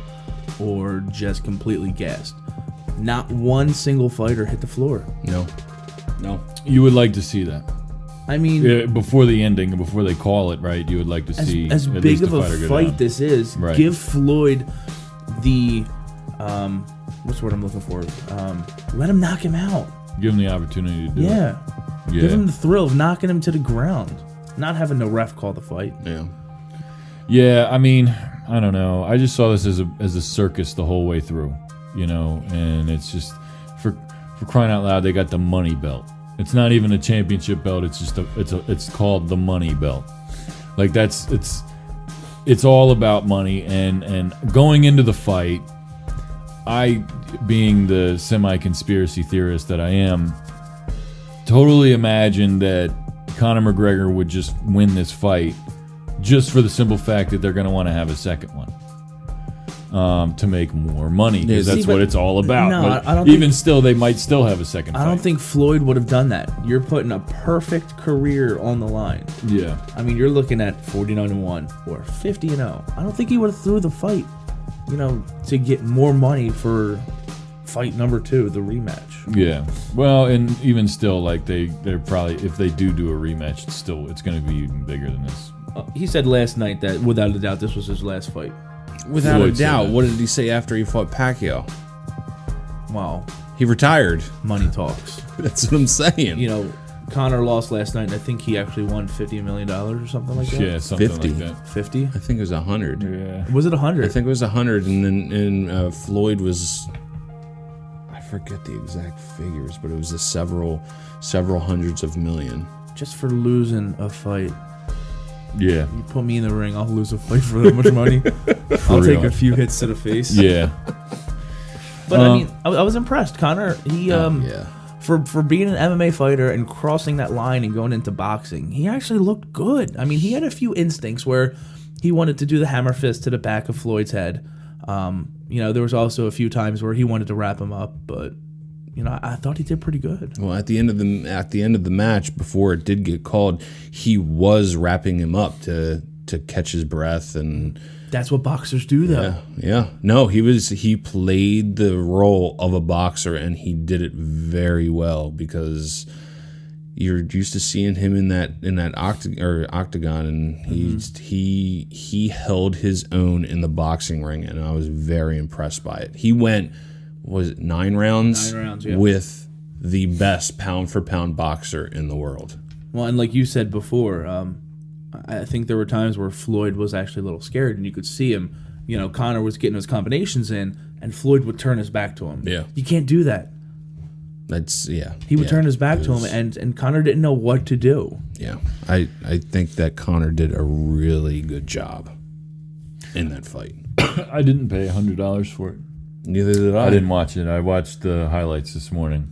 or just completely gassed. Not one single fighter hit the floor. No. You would like to see that. I mean, Before the ending, before they call it, right, you would like to see as at big least of the a fighter go fight down. this is, Right. give Floyd the what's the word I'm looking for? Let him knock him out. Give him the opportunity to do it. Yeah. Yeah. Give him the thrill of knocking him to the ground. Not having the ref call the fight. Yeah. Yeah, I mean, I don't know. I just saw this as a circus the whole way through, you know, and it's just for crying out loud, they got the money belt. It's not even a championship belt. It's just it's called the money belt. Like it's all about money and going into the fight. I, being the semi-conspiracy theorist that I am, totally imagined that Conor McGregor would just win this fight just for the simple fact that they're going to want to have a second one to make more money, because Yeah, that's see, what but- it's all about. no, But I don't even think- still, they might still have a second fight. I don't think Floyd would have done that. You're putting a perfect career on the line. Yeah. I mean, you're looking at 49-1 or 50-0. I don't think he would have threw the fight, you know, to get more money for fight number 2, the rematch. Yeah. Well, and even still, like they're probably, if they do a rematch, it's going to be even bigger than this. He said last night that without a doubt this was his last fight. Without Floyd a said doubt. that. What did he say after he fought Pacquiao? Wow, He retired. money talks. That's what I'm saying. You know, Conor lost last night, and I think he actually won $50 million or something like that. Yeah, something 50. like that. 50? I think it was 100. Yeah. Was it 100? I think it was 100, and then Floyd was, I forget the exact figures, but it was several hundreds of million. just for losing a fight. Yeah. You put me in the ring, I'll lose a fight for that much money. I'll take real. a few hits to the face. Yeah. But I mean, I was impressed. Conor, he Yeah. for being an MMA fighter and crossing that line and going into boxing, he actually looked good. I mean, he had a few instincts where he wanted to do the hammer fist to the back of Floyd's head. You know, there was also a few times where he wanted to wrap him up, but you know, I thought he did pretty good. Well, at the end of the match, before it did get called, he was wrapping him up to to catch his breath and. That's what boxers do, though. Yeah. No, he played the role of a boxer, and he did it very well because you're used to seeing him in that octagon, and he held his own in the boxing ring, and I was very impressed by it. He went, was it 9 rounds? 9 rounds, yeah. With the best pound for pound boxer in the world. Well, and like you said before, I think there were times where Floyd was actually a little scared, and you could see him. You know, Conor was getting his combinations in, and Floyd would turn his back to him. Yeah. You can't do that. He would turn his back to him, and Conor didn't know what to do. Yeah. I think that Conor did a really good job in that fight. I didn't pay $100 for it. Neither did I. I didn't watch it. I watched the highlights this morning.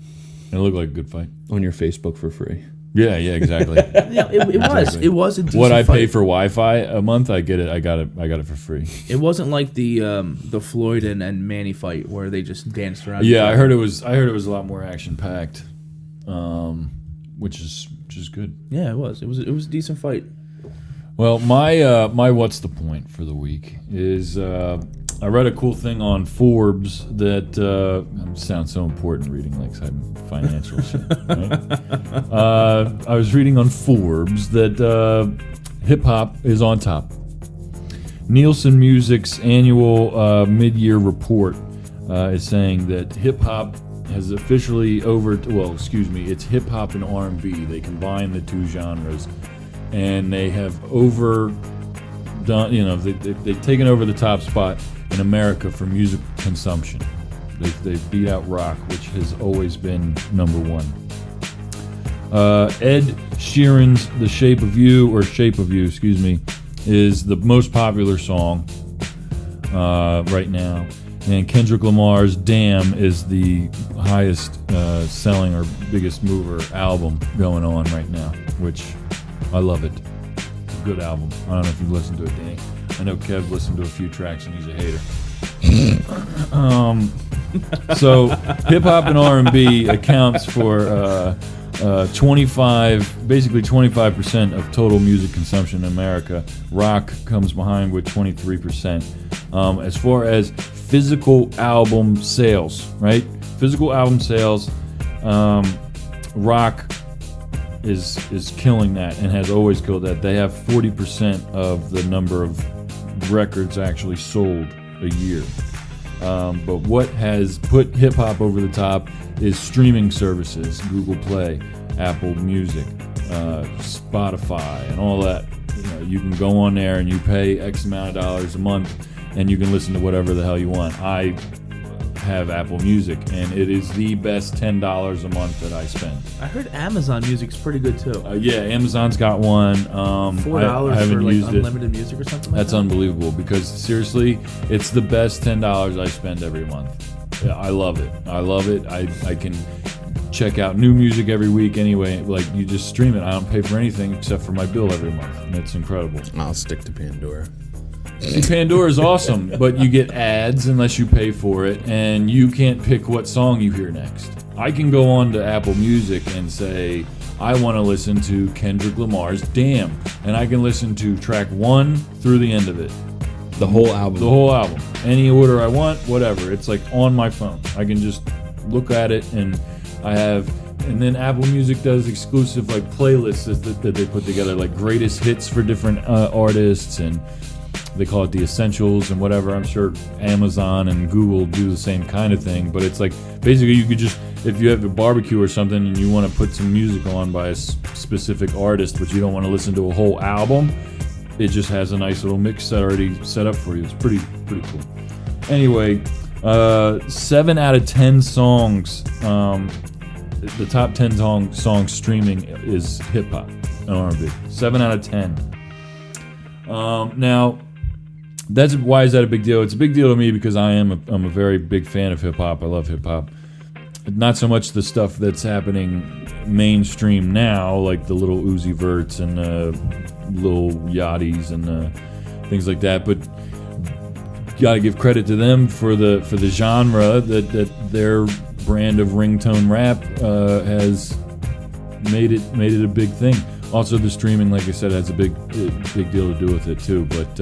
It looked like a good fight. On your Facebook for free. Yeah, exactly. Yeah, it was a decent What I fight. pay for Wi-Fi a month, I get it. I got it for free. It wasn't like the Floyd and Manny fight where they just danced around. Yeah, I heard it was a lot more action packed, which is good. Yeah, it was. It was a decent fight. Well, my what's the point for the week is I read a cool thing on Forbes that sounds so important reading like some financial shit. Right? I was reading on Forbes that hip hop is on top. Nielsen Music's annual mid-year report is saying that hip hop has officially it's hip hop and R&B. They combine the two genres, and they have overdone. You know, they've taken over the top spot in America for music consumption. They've beat out rock, which has always been number one. Ed Sheeran's Shape of You, is the most popular song right now. And Kendrick Lamar's Damn is the highest selling or biggest mover album going on right now, which I love it. It's a good album. I don't know if you've listened to it, Danny. I know Kev listened to a few tracks and he's a hater. So hip-hop and R&B accounts for 25% of total music consumption in America. Rock comes behind with 23%. As far as physical album sales, right? Physical album sales, rock is killing that and has always killed that. They have 40% of the number of records actually sold a year. But what has put hip-hop over the top is streaming services, Google Play, Apple Music, Spotify, and all that. You can go on there and you pay X amount of dollars a month and you can listen to whatever the hell you want. I have Apple Music, and it is the best $10 a month that I spend. I heard Amazon Music's pretty good too. Yeah, Amazon's got one. $4 I haven't for like used unlimited music or something like That's that? unbelievable, because seriously, it's the best $10 I spend every month. Yeah, I love it. I can check out new music every week anyway. Like, you just stream it. I don't pay for anything except for my bill every month, and it's incredible. I'll stick to Pandora. Pandora is awesome, but you get ads unless you pay for it, and you can't pick what song you hear next. I can go on to Apple Music and say, I want to listen to Kendrick Lamar's Damn, and I can listen to track 1 through the end of it. The whole album. The whole album. Any order I want, whatever. It's like on my phone. I can just look at it, and and then Apple Music does exclusive like playlists that they put together, like greatest hits for different artists, and they call it the essentials and whatever. I'm sure Amazon and Google do the same kind of thing, but it's like basically you could just, if you have a barbecue or something and you want to put some music on by a specific artist, but you don't want to listen to a whole album, it just has a nice little mix set already set up for you. It's pretty cool. Anyway, 7 out of 10 songs, the top 10 songs streaming is hip hop and R&B. 7 out of 10. Now, why is that a big deal? It's a big deal to me because I'm a very big fan of hip hop. I love hip hop. Not so much the stuff that's happening mainstream now, like the little Uzi Verts and little Yachty's and things like that. But you gotta give credit to them for the genre that their brand of ringtone rap has made it a big thing. Also, the streaming, like I said, has a big deal to do with it too. But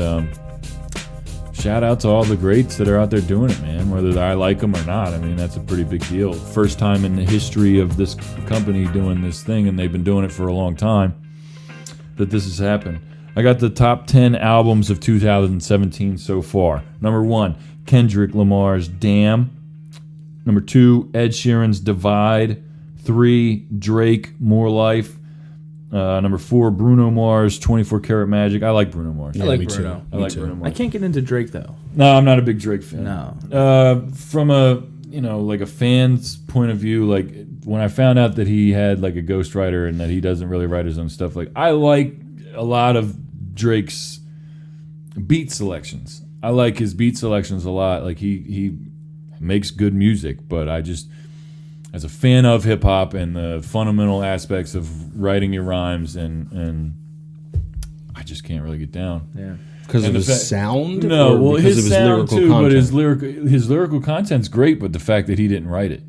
shout out to all the greats that are out there doing it, man. Whether I like them or not, I mean, that's a pretty big deal. First time in the history of this company doing this thing, and they've been doing it for a long time, that this has happened. I got the top 10 albums of 2017 so far. Number 1, Kendrick Lamar's Damn. Number 2, Ed Sheeran's Divide. 3, Drake, More Life. Number 4, Bruno Mars, 24 Karat Magic. I like Bruno Mars. I like me Bruno. too. I like Bruno Mars. I can't get into Drake though. No, I'm not a big Drake fan. No. From a like a fan's point of view, like when I found out that he had like a ghostwriter and that he doesn't really write his own stuff, like I like a lot of Drake's beat selections. I like his beat selections a lot. Like he makes good music, but I just, as a fan of hip hop and the fundamental aspects of writing your rhymes, and I just can't really get down. Yeah. Because of And the his sound? No, or well, because his of sound too, content? but his lyrical content's great. But the fact that he didn't write it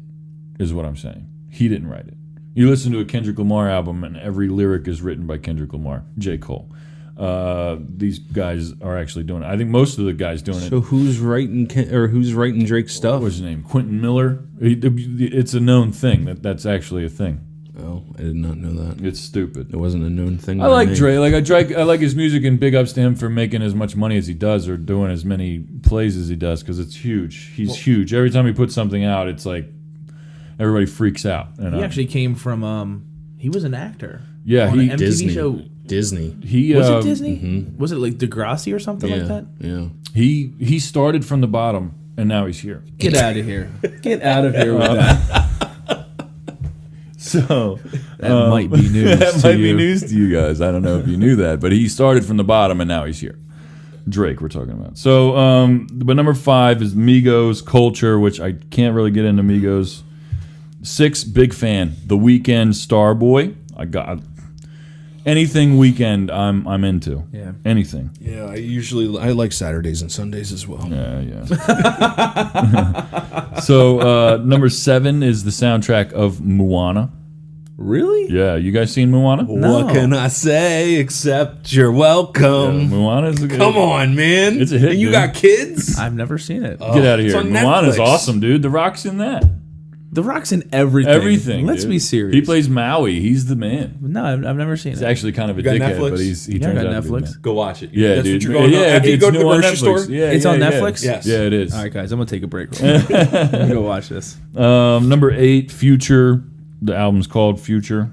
is what I'm saying. He didn't write it. You listen to a Kendrick Lamar album, and every lyric is written by Kendrick Lamar, J. Cole. These guys are actually doing it. I think most of the guys doing it. So who's writing Drake's stuff? What's his name? Quentin Miller. It's a known thing. That's actually a thing. Oh, I did not know that. It's stupid. It wasn't a known thing. I like Drake. I like his music, and big ups to him for making as much money as he does, or doing as many plays as he does, because it's huge. He's huge. Every time he puts something out, it's like everybody freaks out. You know? He actually came from. He was an actor. Yeah, on he an MTV Disney. show. Disney. He Was it Disney? Was it like Degrassi or something like that? Yeah. He started from the bottom, and now he's here. Get out of here! Get out of here with that. So That might be news. that to might be you. news to you guys. I don't know if you knew that, but he started from the bottom, and now he's here. Drake, we're talking about. So, but number 5 is Migos, Culture, which I can't really get into Migos. 6, big fan, The Weeknd, Starboy. I got anything Weeknd I'm into. Yeah. Anything. Yeah, I like Saturdays and Sundays as well. Yeah. So, number 7 is the soundtrack of Moana. Really? Yeah, you guys seen Moana? No. What can I say except you're welcome? Moana's a good. Come on, man. It's a hit, And you dude. got kids? I've never seen it. Get out of It's here. on Moana's Netflix. awesome, dude. The Rock's in that. The Rock's in everything. Everything. Let's dude. be serious. He plays Maui. He's the man. No, I've never seen He's it. actually kind of a got dickhead, Netflix? but he Yeah, turns I got out to be the Netflix. man. Go watch it. Yeah, That's dude. what you're going yeah, after you it's go to the new on grocery Netflix. store? Yeah, It's yeah, on yeah. Netflix? Yes. Yeah, it is. All right, guys, I'm gonna take a break. Real quick. I'm gonna go watch this. Number 8, Future. The album's called Future.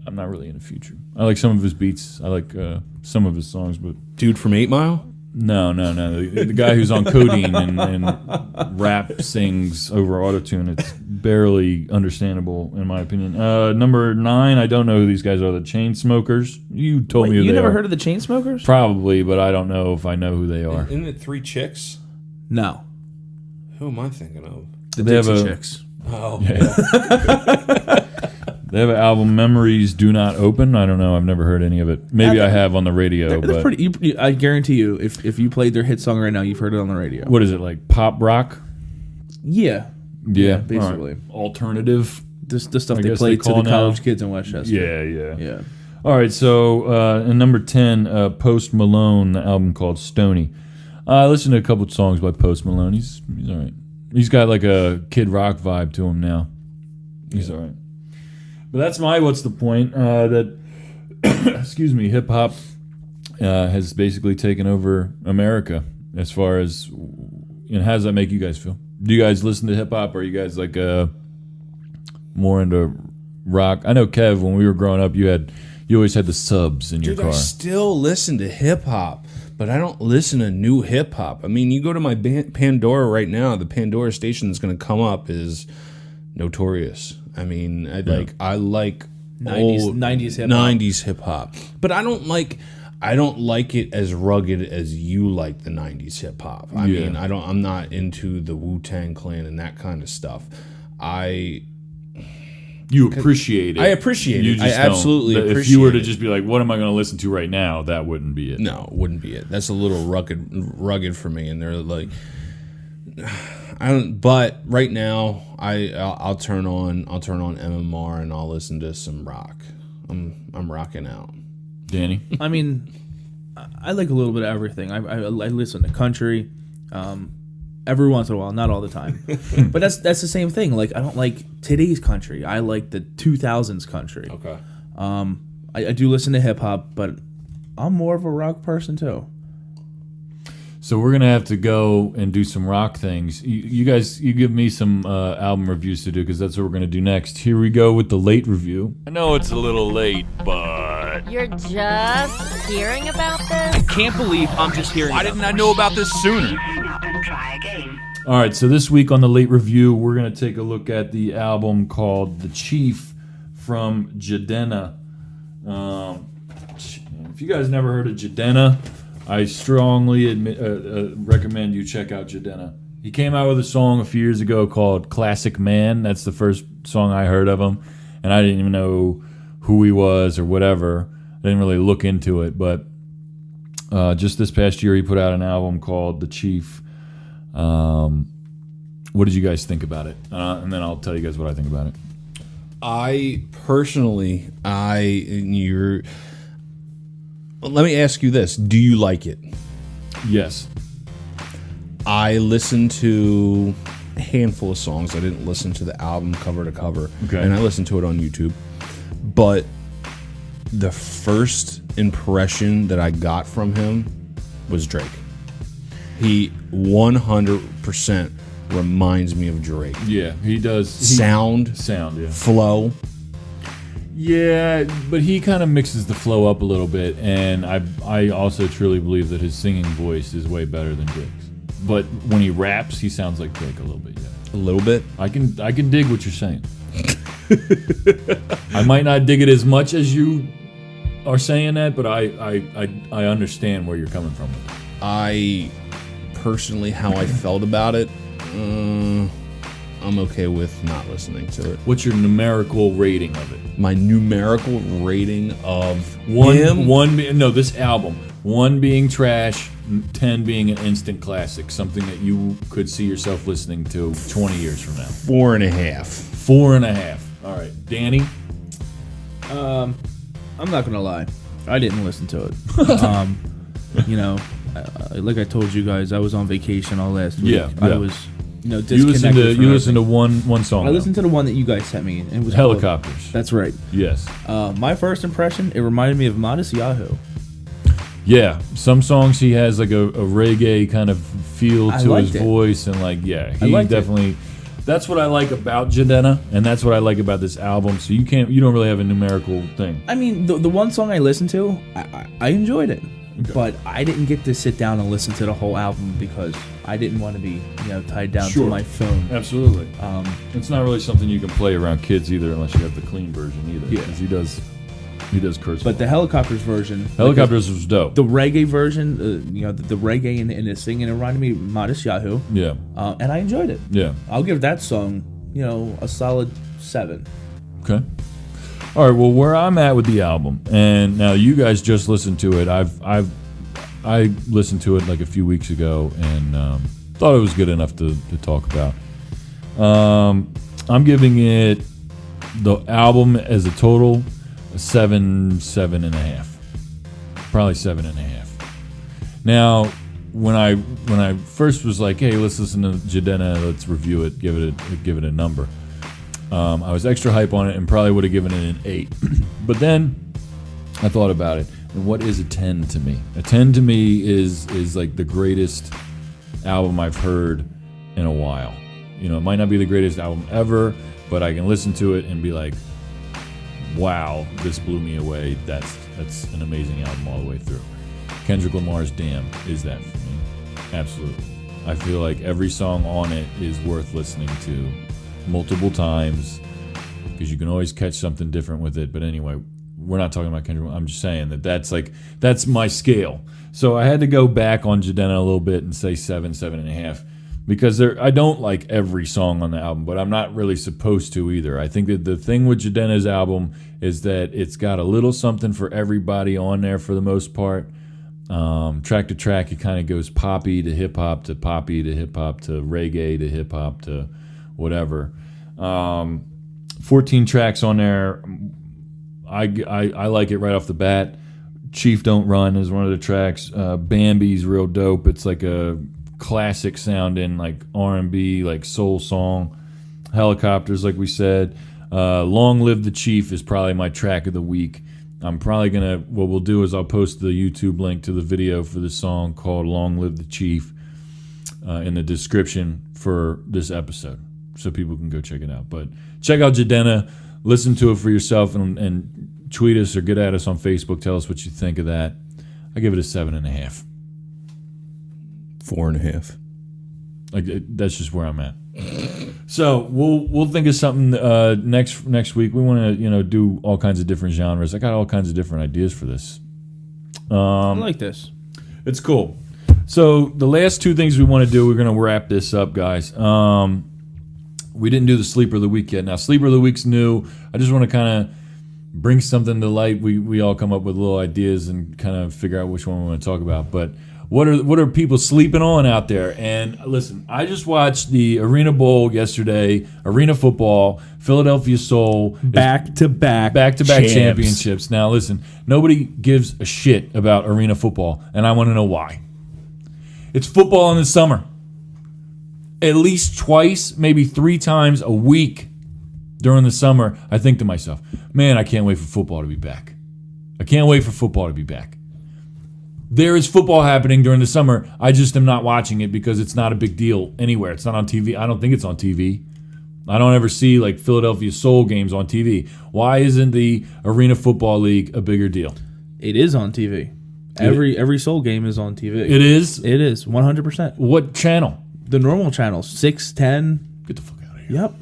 I'm not really into Future. I like some of his beats. I like some of his songs, but Dude from 8 Mile? no. The guy who's on codeine and rap sings over autotune. It's barely understandable, in my opinion. Number 9, I don't know who these guys are. The Chainsmokers. You told me who you they never are. heard of the Chainsmokers? Probably, but I don't know if I know who they are. Isn't it 3 chicks? No. Who am I thinking of? The They have Dixie a- Chicks. Oh, They have an album, Memories Do Not Open. I don't know. I've never heard any of it. Maybe I have on the radio, They're but pretty. I guarantee you, if you played their hit song right now, you've heard it on the radio. what is it, like pop rock? Yeah. Yeah, basically. all right. Alternative. The stuff I they guess played they to call the now. college kids in Westchester. Yeah. Yeah. All right, so in number 10, Post Malone, the album called Stoney. I listened to a couple of songs by Post Malone. He's all right. He's got like a Kid Rock vibe to him now. He's all right. But that's my what's the point, that, excuse me, hip-hop has basically taken over America as far as, how does that make you guys feel? Do you guys listen to hip-hop, or are you guys like more into rock? I know, Kev, when we were growing up, you always had the subs in your dude, car. I still listen to hip hop, but I don't listen to new hip hop. I mean, you go to my Pandora right now, the Pandora station that's going to come up is Notorious. I mean, I like 90s hip hop. 90s hip hop, but I don't like it as rugged as you like the 90s hip hop. I Yeah. mean, I'm not into the Wu-Tang Clan and that kind of stuff. You appreciate it. I appreciate You it. I just don't. absolutely If appreciate you were to it. just be like, what am I going to listen to right now? That wouldn't be it. No, it wouldn't be it. That's a little rugged for me. And they're like, I don't. But right now, I'll turn on MMR and I'll listen to some rock. I'm rocking out. Danny? I mean, I like a little bit of everything. I listen to country, every once in a while, not all the time. But that's the same thing. Like, I don't like today's country. I like the 2000s country. Okay. I do listen to hip hop, but I'm more of a rock person too. So we're gonna have to go and do some rock things. You guys, you give me some album reviews to do because that's what we're gonna do next. Here we go with the late review. I know it's a little late, but You're just hearing about this? Can't believe I'm just hearing. Why didn't I know about this sooner? all right. So this week on the late review, we're gonna take a look at the album called "The Chief" from Jidenna. If you guys never heard of Jidenna, I strongly recommend you check out Jidenna. He came out with a song a few years ago called "Classic Man." That's the first song I heard of him, and I didn't even know who he was or whatever. I didn't really look into it, but just this past year he put out an album called "The Chief." What did you guys think about it? And then I'll tell you guys what I think about it. I personally, let me ask you this. Do you like it? Yes. I listened to a handful of songs. I didn't listen to the album cover to cover. Okay. And I listened to it on YouTube. But the first impression that I got from him was Drake. He 100% reminds me of Drake. Yeah, he does. Sound, yeah. flow. Yeah, but he kind of mixes the flow up a little bit, and I also truly believe that his singing voice is way better than Drake's. But when he raps, he sounds like Drake a little bit. Yeah, A little bit. I can dig what you're saying. I might not dig it as much as you are saying that, but I understand where you're coming from with it. I personally, how I felt about it, I'm okay with not listening to it. What's your numerical rating of it? My numerical rating of this album. 1 being trash, 10 being an instant classic, something that you could see yourself listening to 20 years from now. 4.5. 4.5. All right, Danny. I'm not gonna lie, I didn't listen to it. Like I told you guys, I was on vacation all last week. Yeah. I was, disconnected. You listened to one song. I listened to the one that you guys sent me. And it was Helicopters. called, that's right. Yes. My first impression, it reminded me of Modest Yahoo. Yeah, some songs he has like a reggae kind of feel to his voice, and he definitely. That's what I like about Jidenna, and that's what I like about this album. So you don't really have a numerical thing. I mean, the one song I listened to, I enjoyed it, but I didn't get to sit down and listen to the whole album because I didn't want to be tied down to my phone. Absolutely. It's not really something you can play around kids either, unless you have the clean version either. Yeah, because he does curse. But the Helicopters version, was dope. The reggae version, the reggae and the singing, it reminded me of Modest Yahoo. Yeah. And I enjoyed it. Yeah. I'll give that song, a solid 7. Okay. All right. Well, where I'm at with the album, and now you guys just listened to it. I listened to it like a few weeks ago, and thought it was good enough to talk about. I'm giving it, the album as a total, 7.5, probably 7.5. Now, when I first was like, hey, let's listen to Jidenna, let's review it, give it a number. I was extra hype on it and probably would have given it an 8. But then I thought about it, and what is a 10 to me? A 10 to me is like the greatest album I've heard in a while. It might not be the greatest album ever, but I can listen to it and be like, wow, this blew me away. That's an amazing album all the way through. Kendrick Lamar's Damn is that for me. Absolutely. I feel like every song on it is worth listening to multiple times because you can always catch something different with it. But anyway, we're not talking about Kendrick. I'm just saying that's my scale. So I had to go back on Jidenna a little bit and say 7.5. Because I don't like every song on the album, but I'm not really supposed to either. I think that the thing with Jidenna's album is that it's got a little something for everybody on there for the most part. Track to track, it kind of goes poppy to hip-hop to poppy to hip-hop to reggae to hip-hop to whatever. 14 tracks on there. I like it right off the bat. Chief Don't Run is one of the tracks. Bambi's real dope. It's like a classic sounding like R&B, like soul song. Helicopters, like we said. Long Live the Chief is probably my track of the week. I'm probably gonna. What we'll do is I'll post the YouTube link to the video for the song called "Long Live the Chief" in the description for this episode, so people can go check it out. But check out Jadena, listen to it for yourself, and tweet us or get at us on Facebook. Tell us what you think of that. I give it a 7.5. 4.5. Like that's just where I'm at. So we'll think of something next week. We want to do all kinds of different genres. I got all kinds of different ideas for this. I like this. It's cool. So the last two things we want to do, we're going to wrap this up, guys. We didn't do the Sleeper of the Week yet. Now, Sleeper of the Week's new. I just want to kind of bring something to light. We all come up with little ideas and kind of figure out which one we want to talk about. But what are people sleeping on out there? And listen, I just watched the Arena Bowl yesterday, Arena Football, Philadelphia Soul. Back-to-back championships. Now, listen, nobody gives a shit about Arena Football, and I want to know why. It's football in the summer. At least twice, maybe 3 times a week during the summer, I think to myself, man, I can't wait for football to be back. I can't wait for football to be back. There is football happening during the summer. I just am not watching it because it's not a big deal anywhere. It's not on TV. I don't think it's on TV. I don't ever see like Philadelphia Soul games on TV. Why isn't the Arena Football League a bigger deal? It is on TV. Every Soul game is on TV. It is? It is, 100%. What channel? The normal channels, 6, 10. Get the fuck out of here. Yep.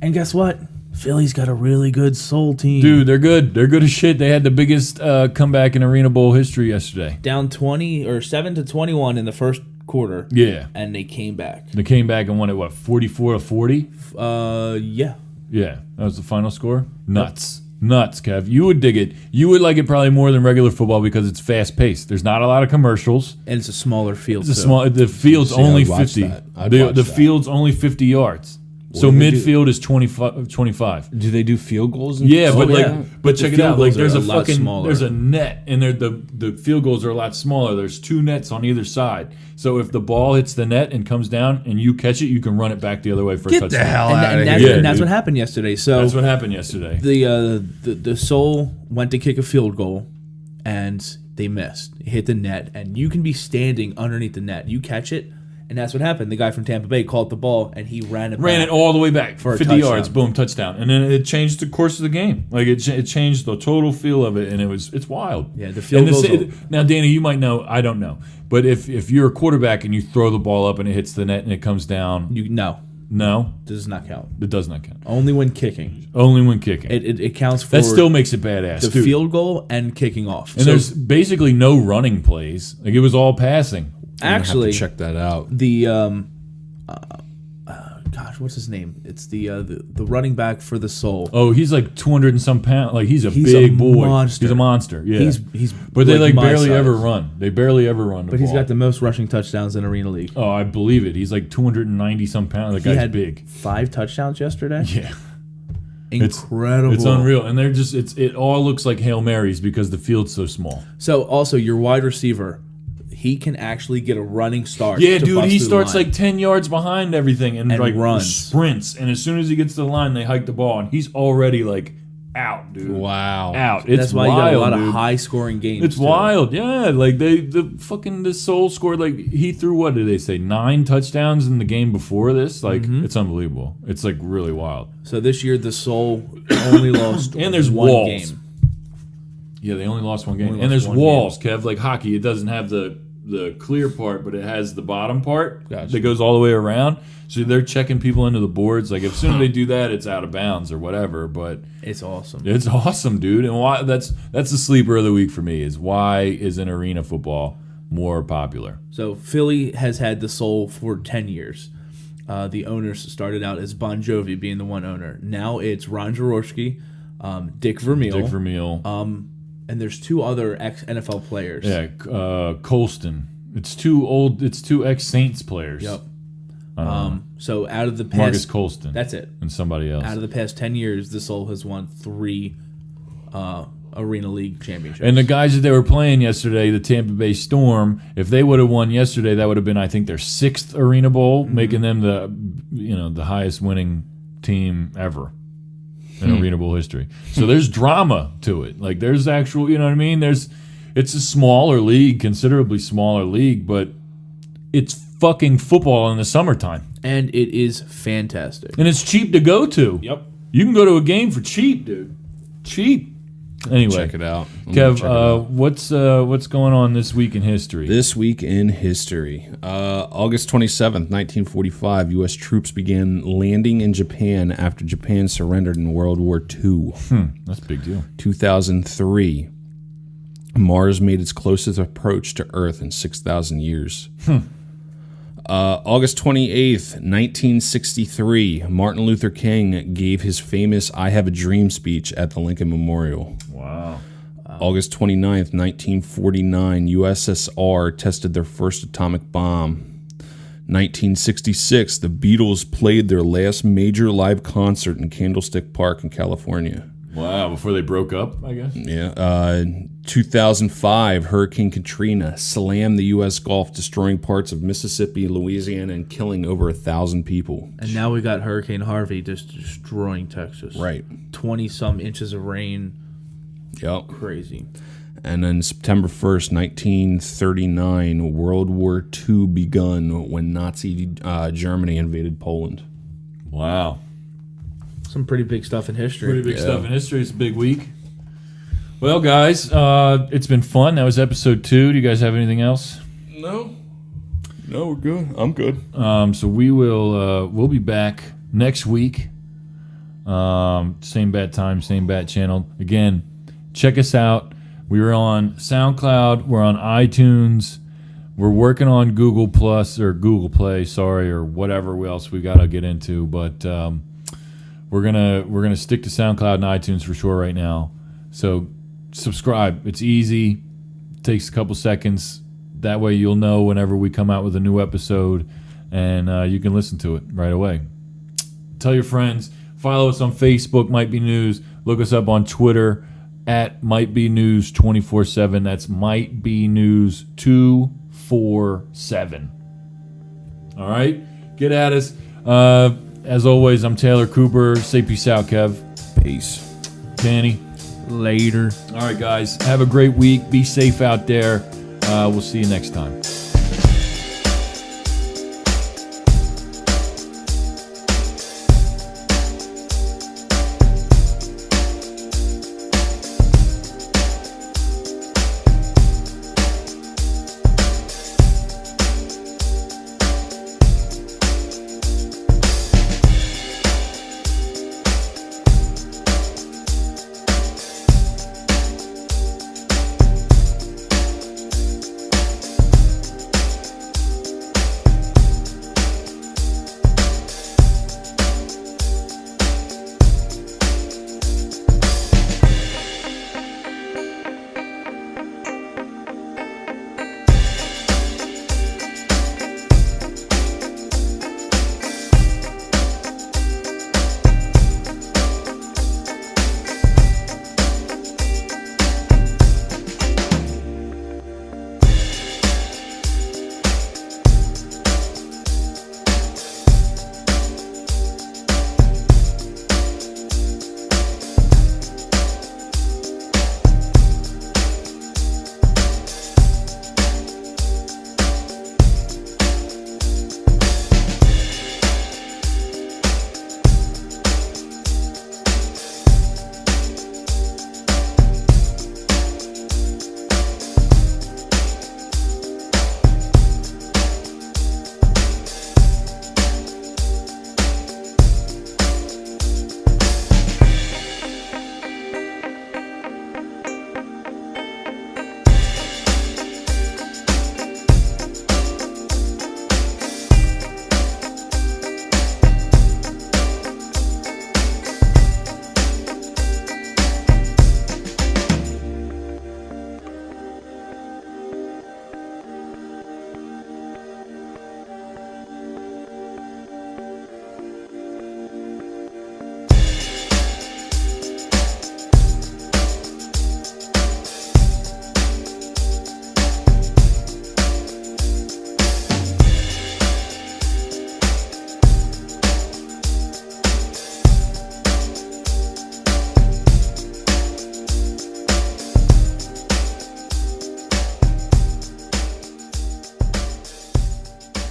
And guess what? Philly's got a really good Soul team. Dude, they're good. They're good as shit. They had the biggest comeback in Arena Bowl history yesterday. Down 7-21 in the first quarter. Yeah. And they came back. They came back and won it, 44-40? Yeah. Yeah. That was the final score? Nuts. Nuts, Kev. You would dig it. You would like it probably more than regular football because it's fast-paced. There's not a lot of commercials. And it's a smaller field. It's the field's only I'd watch 50. that. I'd watch The that. field's only 50 yards. So do they midfield is 25. Do they do field goals? Yeah, but yeah. but check it out. Like there's a lot smaller. there's a net, and the field goals are a lot smaller. There's 2 nets on either side. So if the ball hits the net and comes down, and you catch it, you can run it back the other way for a touchdown. the hell And, out of and, here. that's, Yeah, and that's dude. what happened yesterday. So That's what happened yesterday. the Soul went to kick a field goal, and they missed. It hit the net, and you can be standing underneath the net. You catch it, and that's what happened. The guy from Tampa Bay caught the ball, and he ran it back. All the way back For a 50 yards, touchdown. boom, touchdown, and then it changed the course of the game. Like it changed the total feel of it, and it's wild. Yeah, the field And goals now, Danny, you might know. I don't know, but if you're a quarterback and you throw the ball up and it hits the net and it comes down, no, does not count. it does not count. Only when kicking. Only when kicking. It counts for That still makes it badass. the dude. field goal and kicking off. And there's basically no running plays. Like it was all passing. actually check that out. the gosh, what's his name? It's the running back for the Soul. Oh, he's like 200 and some pounds. Like he's a He's big a boy. monster. He's a monster. Yeah. He's but they like my barely size. ever run. They barely ever run. The But he's ball. got the most rushing touchdowns in Arena League. Oh, I believe it. He's like 290 some pounds. The He guy's had big. 5 touchdowns yesterday. Yeah. Incredible. It's unreal. And they're just it all looks like Hail Marys because the field's so small. So also your wide receiver, he can actually get a running start. Yeah, to dude, bust he through the starts line. like 10 yards behind everything and like runs. sprints. And as soon as he gets to the line, they hike the ball and he's already like out, dude. Wow. Out. It's That's why wild, you got a lot dude. of high scoring games. It's too. wild, yeah. Like the Soul scored like he threw what did they say 9 touchdowns in the game before this? Like it's unbelievable. It's like really wild. So this year the Soul only lost And there's one walls. game. Yeah, they only lost one game. Only And lost there's one walls, Kev. Like hockey, it doesn't have the clear part, but it has the bottom part Gotcha. that goes all the way around. So they're checking people into the boards. Like, as soon as they do that, it's out of bounds or whatever. But It's awesome. it's awesome, dude. And why that's the sleeper of the week for me is why isn't arena football more popular? So Philly has had the Soul for 10 years. The owners started out as Bon Jovi being the one owner. Now it's Ron Jaworski, Dick Vermeil. Dick Vermeil. And there's 2 other ex-NFL players. Yeah, Colston. It's 2 ex-Saints players. Yep. So out of the past... Marcus Colston. That's it. And somebody else. Out of the past 10 years, the Soul has won 3 Arena League championships. And the guys that they were playing yesterday, the Tampa Bay Storm, if they would have won yesterday, that would have been, I think, their 6th Arena Bowl, making them the highest winning team ever in Arena Bowl history. So there's drama to it. Like there's actual, you know what I mean? It's a smaller league, considerably smaller league, but it's fucking football in the summertime. And it is fantastic. And it's cheap to go to. Yep. You can go to a game for cheap, dude. Cheap. Anyway, Check it out. Kev, what's going on this week in history? This week in history. August 27th, 1945, U.S. troops began landing in Japan after Japan surrendered in World War II. That's a big deal. 2003, Mars made its closest approach to Earth in 6,000 years. August 28th, 1963, Martin Luther King gave his famous I Have a Dream speech at the Lincoln Memorial. Wow. August 29th, 1949, USSR tested their first atomic bomb. 1966, the Beatles played their last major live concert in Candlestick Park in California. Wow, before they broke up, I guess? Yeah. 2005, Hurricane Katrina slammed the U.S. Gulf, destroying parts of Mississippi, Louisiana, and killing over 1,000 people. And now we got Hurricane Harvey just destroying Texas. Right. 20-some inches of rain. Yep. Crazy. And then September 1st, 1939, World War II begun when Nazi Germany invaded Poland. Wow. Some pretty big stuff in history. Pretty big stuff in history. It's a big week. Well, guys, it's been fun. That was episode 2. Do you guys have anything else? No, we're good. I'm good. So we'll be back next week. Same bat time, same bat channel. Again, check us out. We are on SoundCloud. We're on iTunes. We're working on Google Plus or Google Play, or whatever else we got to get into. But we're gonna stick to SoundCloud and iTunes for sure right now. So subscribe. It's easy. It takes a couple seconds. That way you'll know whenever we come out with a new episode, and you can listen to it right away. Tell your friends. Follow us on Facebook, Might Be News. Look us up on Twitter at Might Be News 24/7. That's Might Be News 247. All right? Get at us. As always, I'm Taylor Cooper. Say peace out, Kev. Peace. Danny. Later. All right, guys. Have a great week. Be safe out there. We'll see you next time.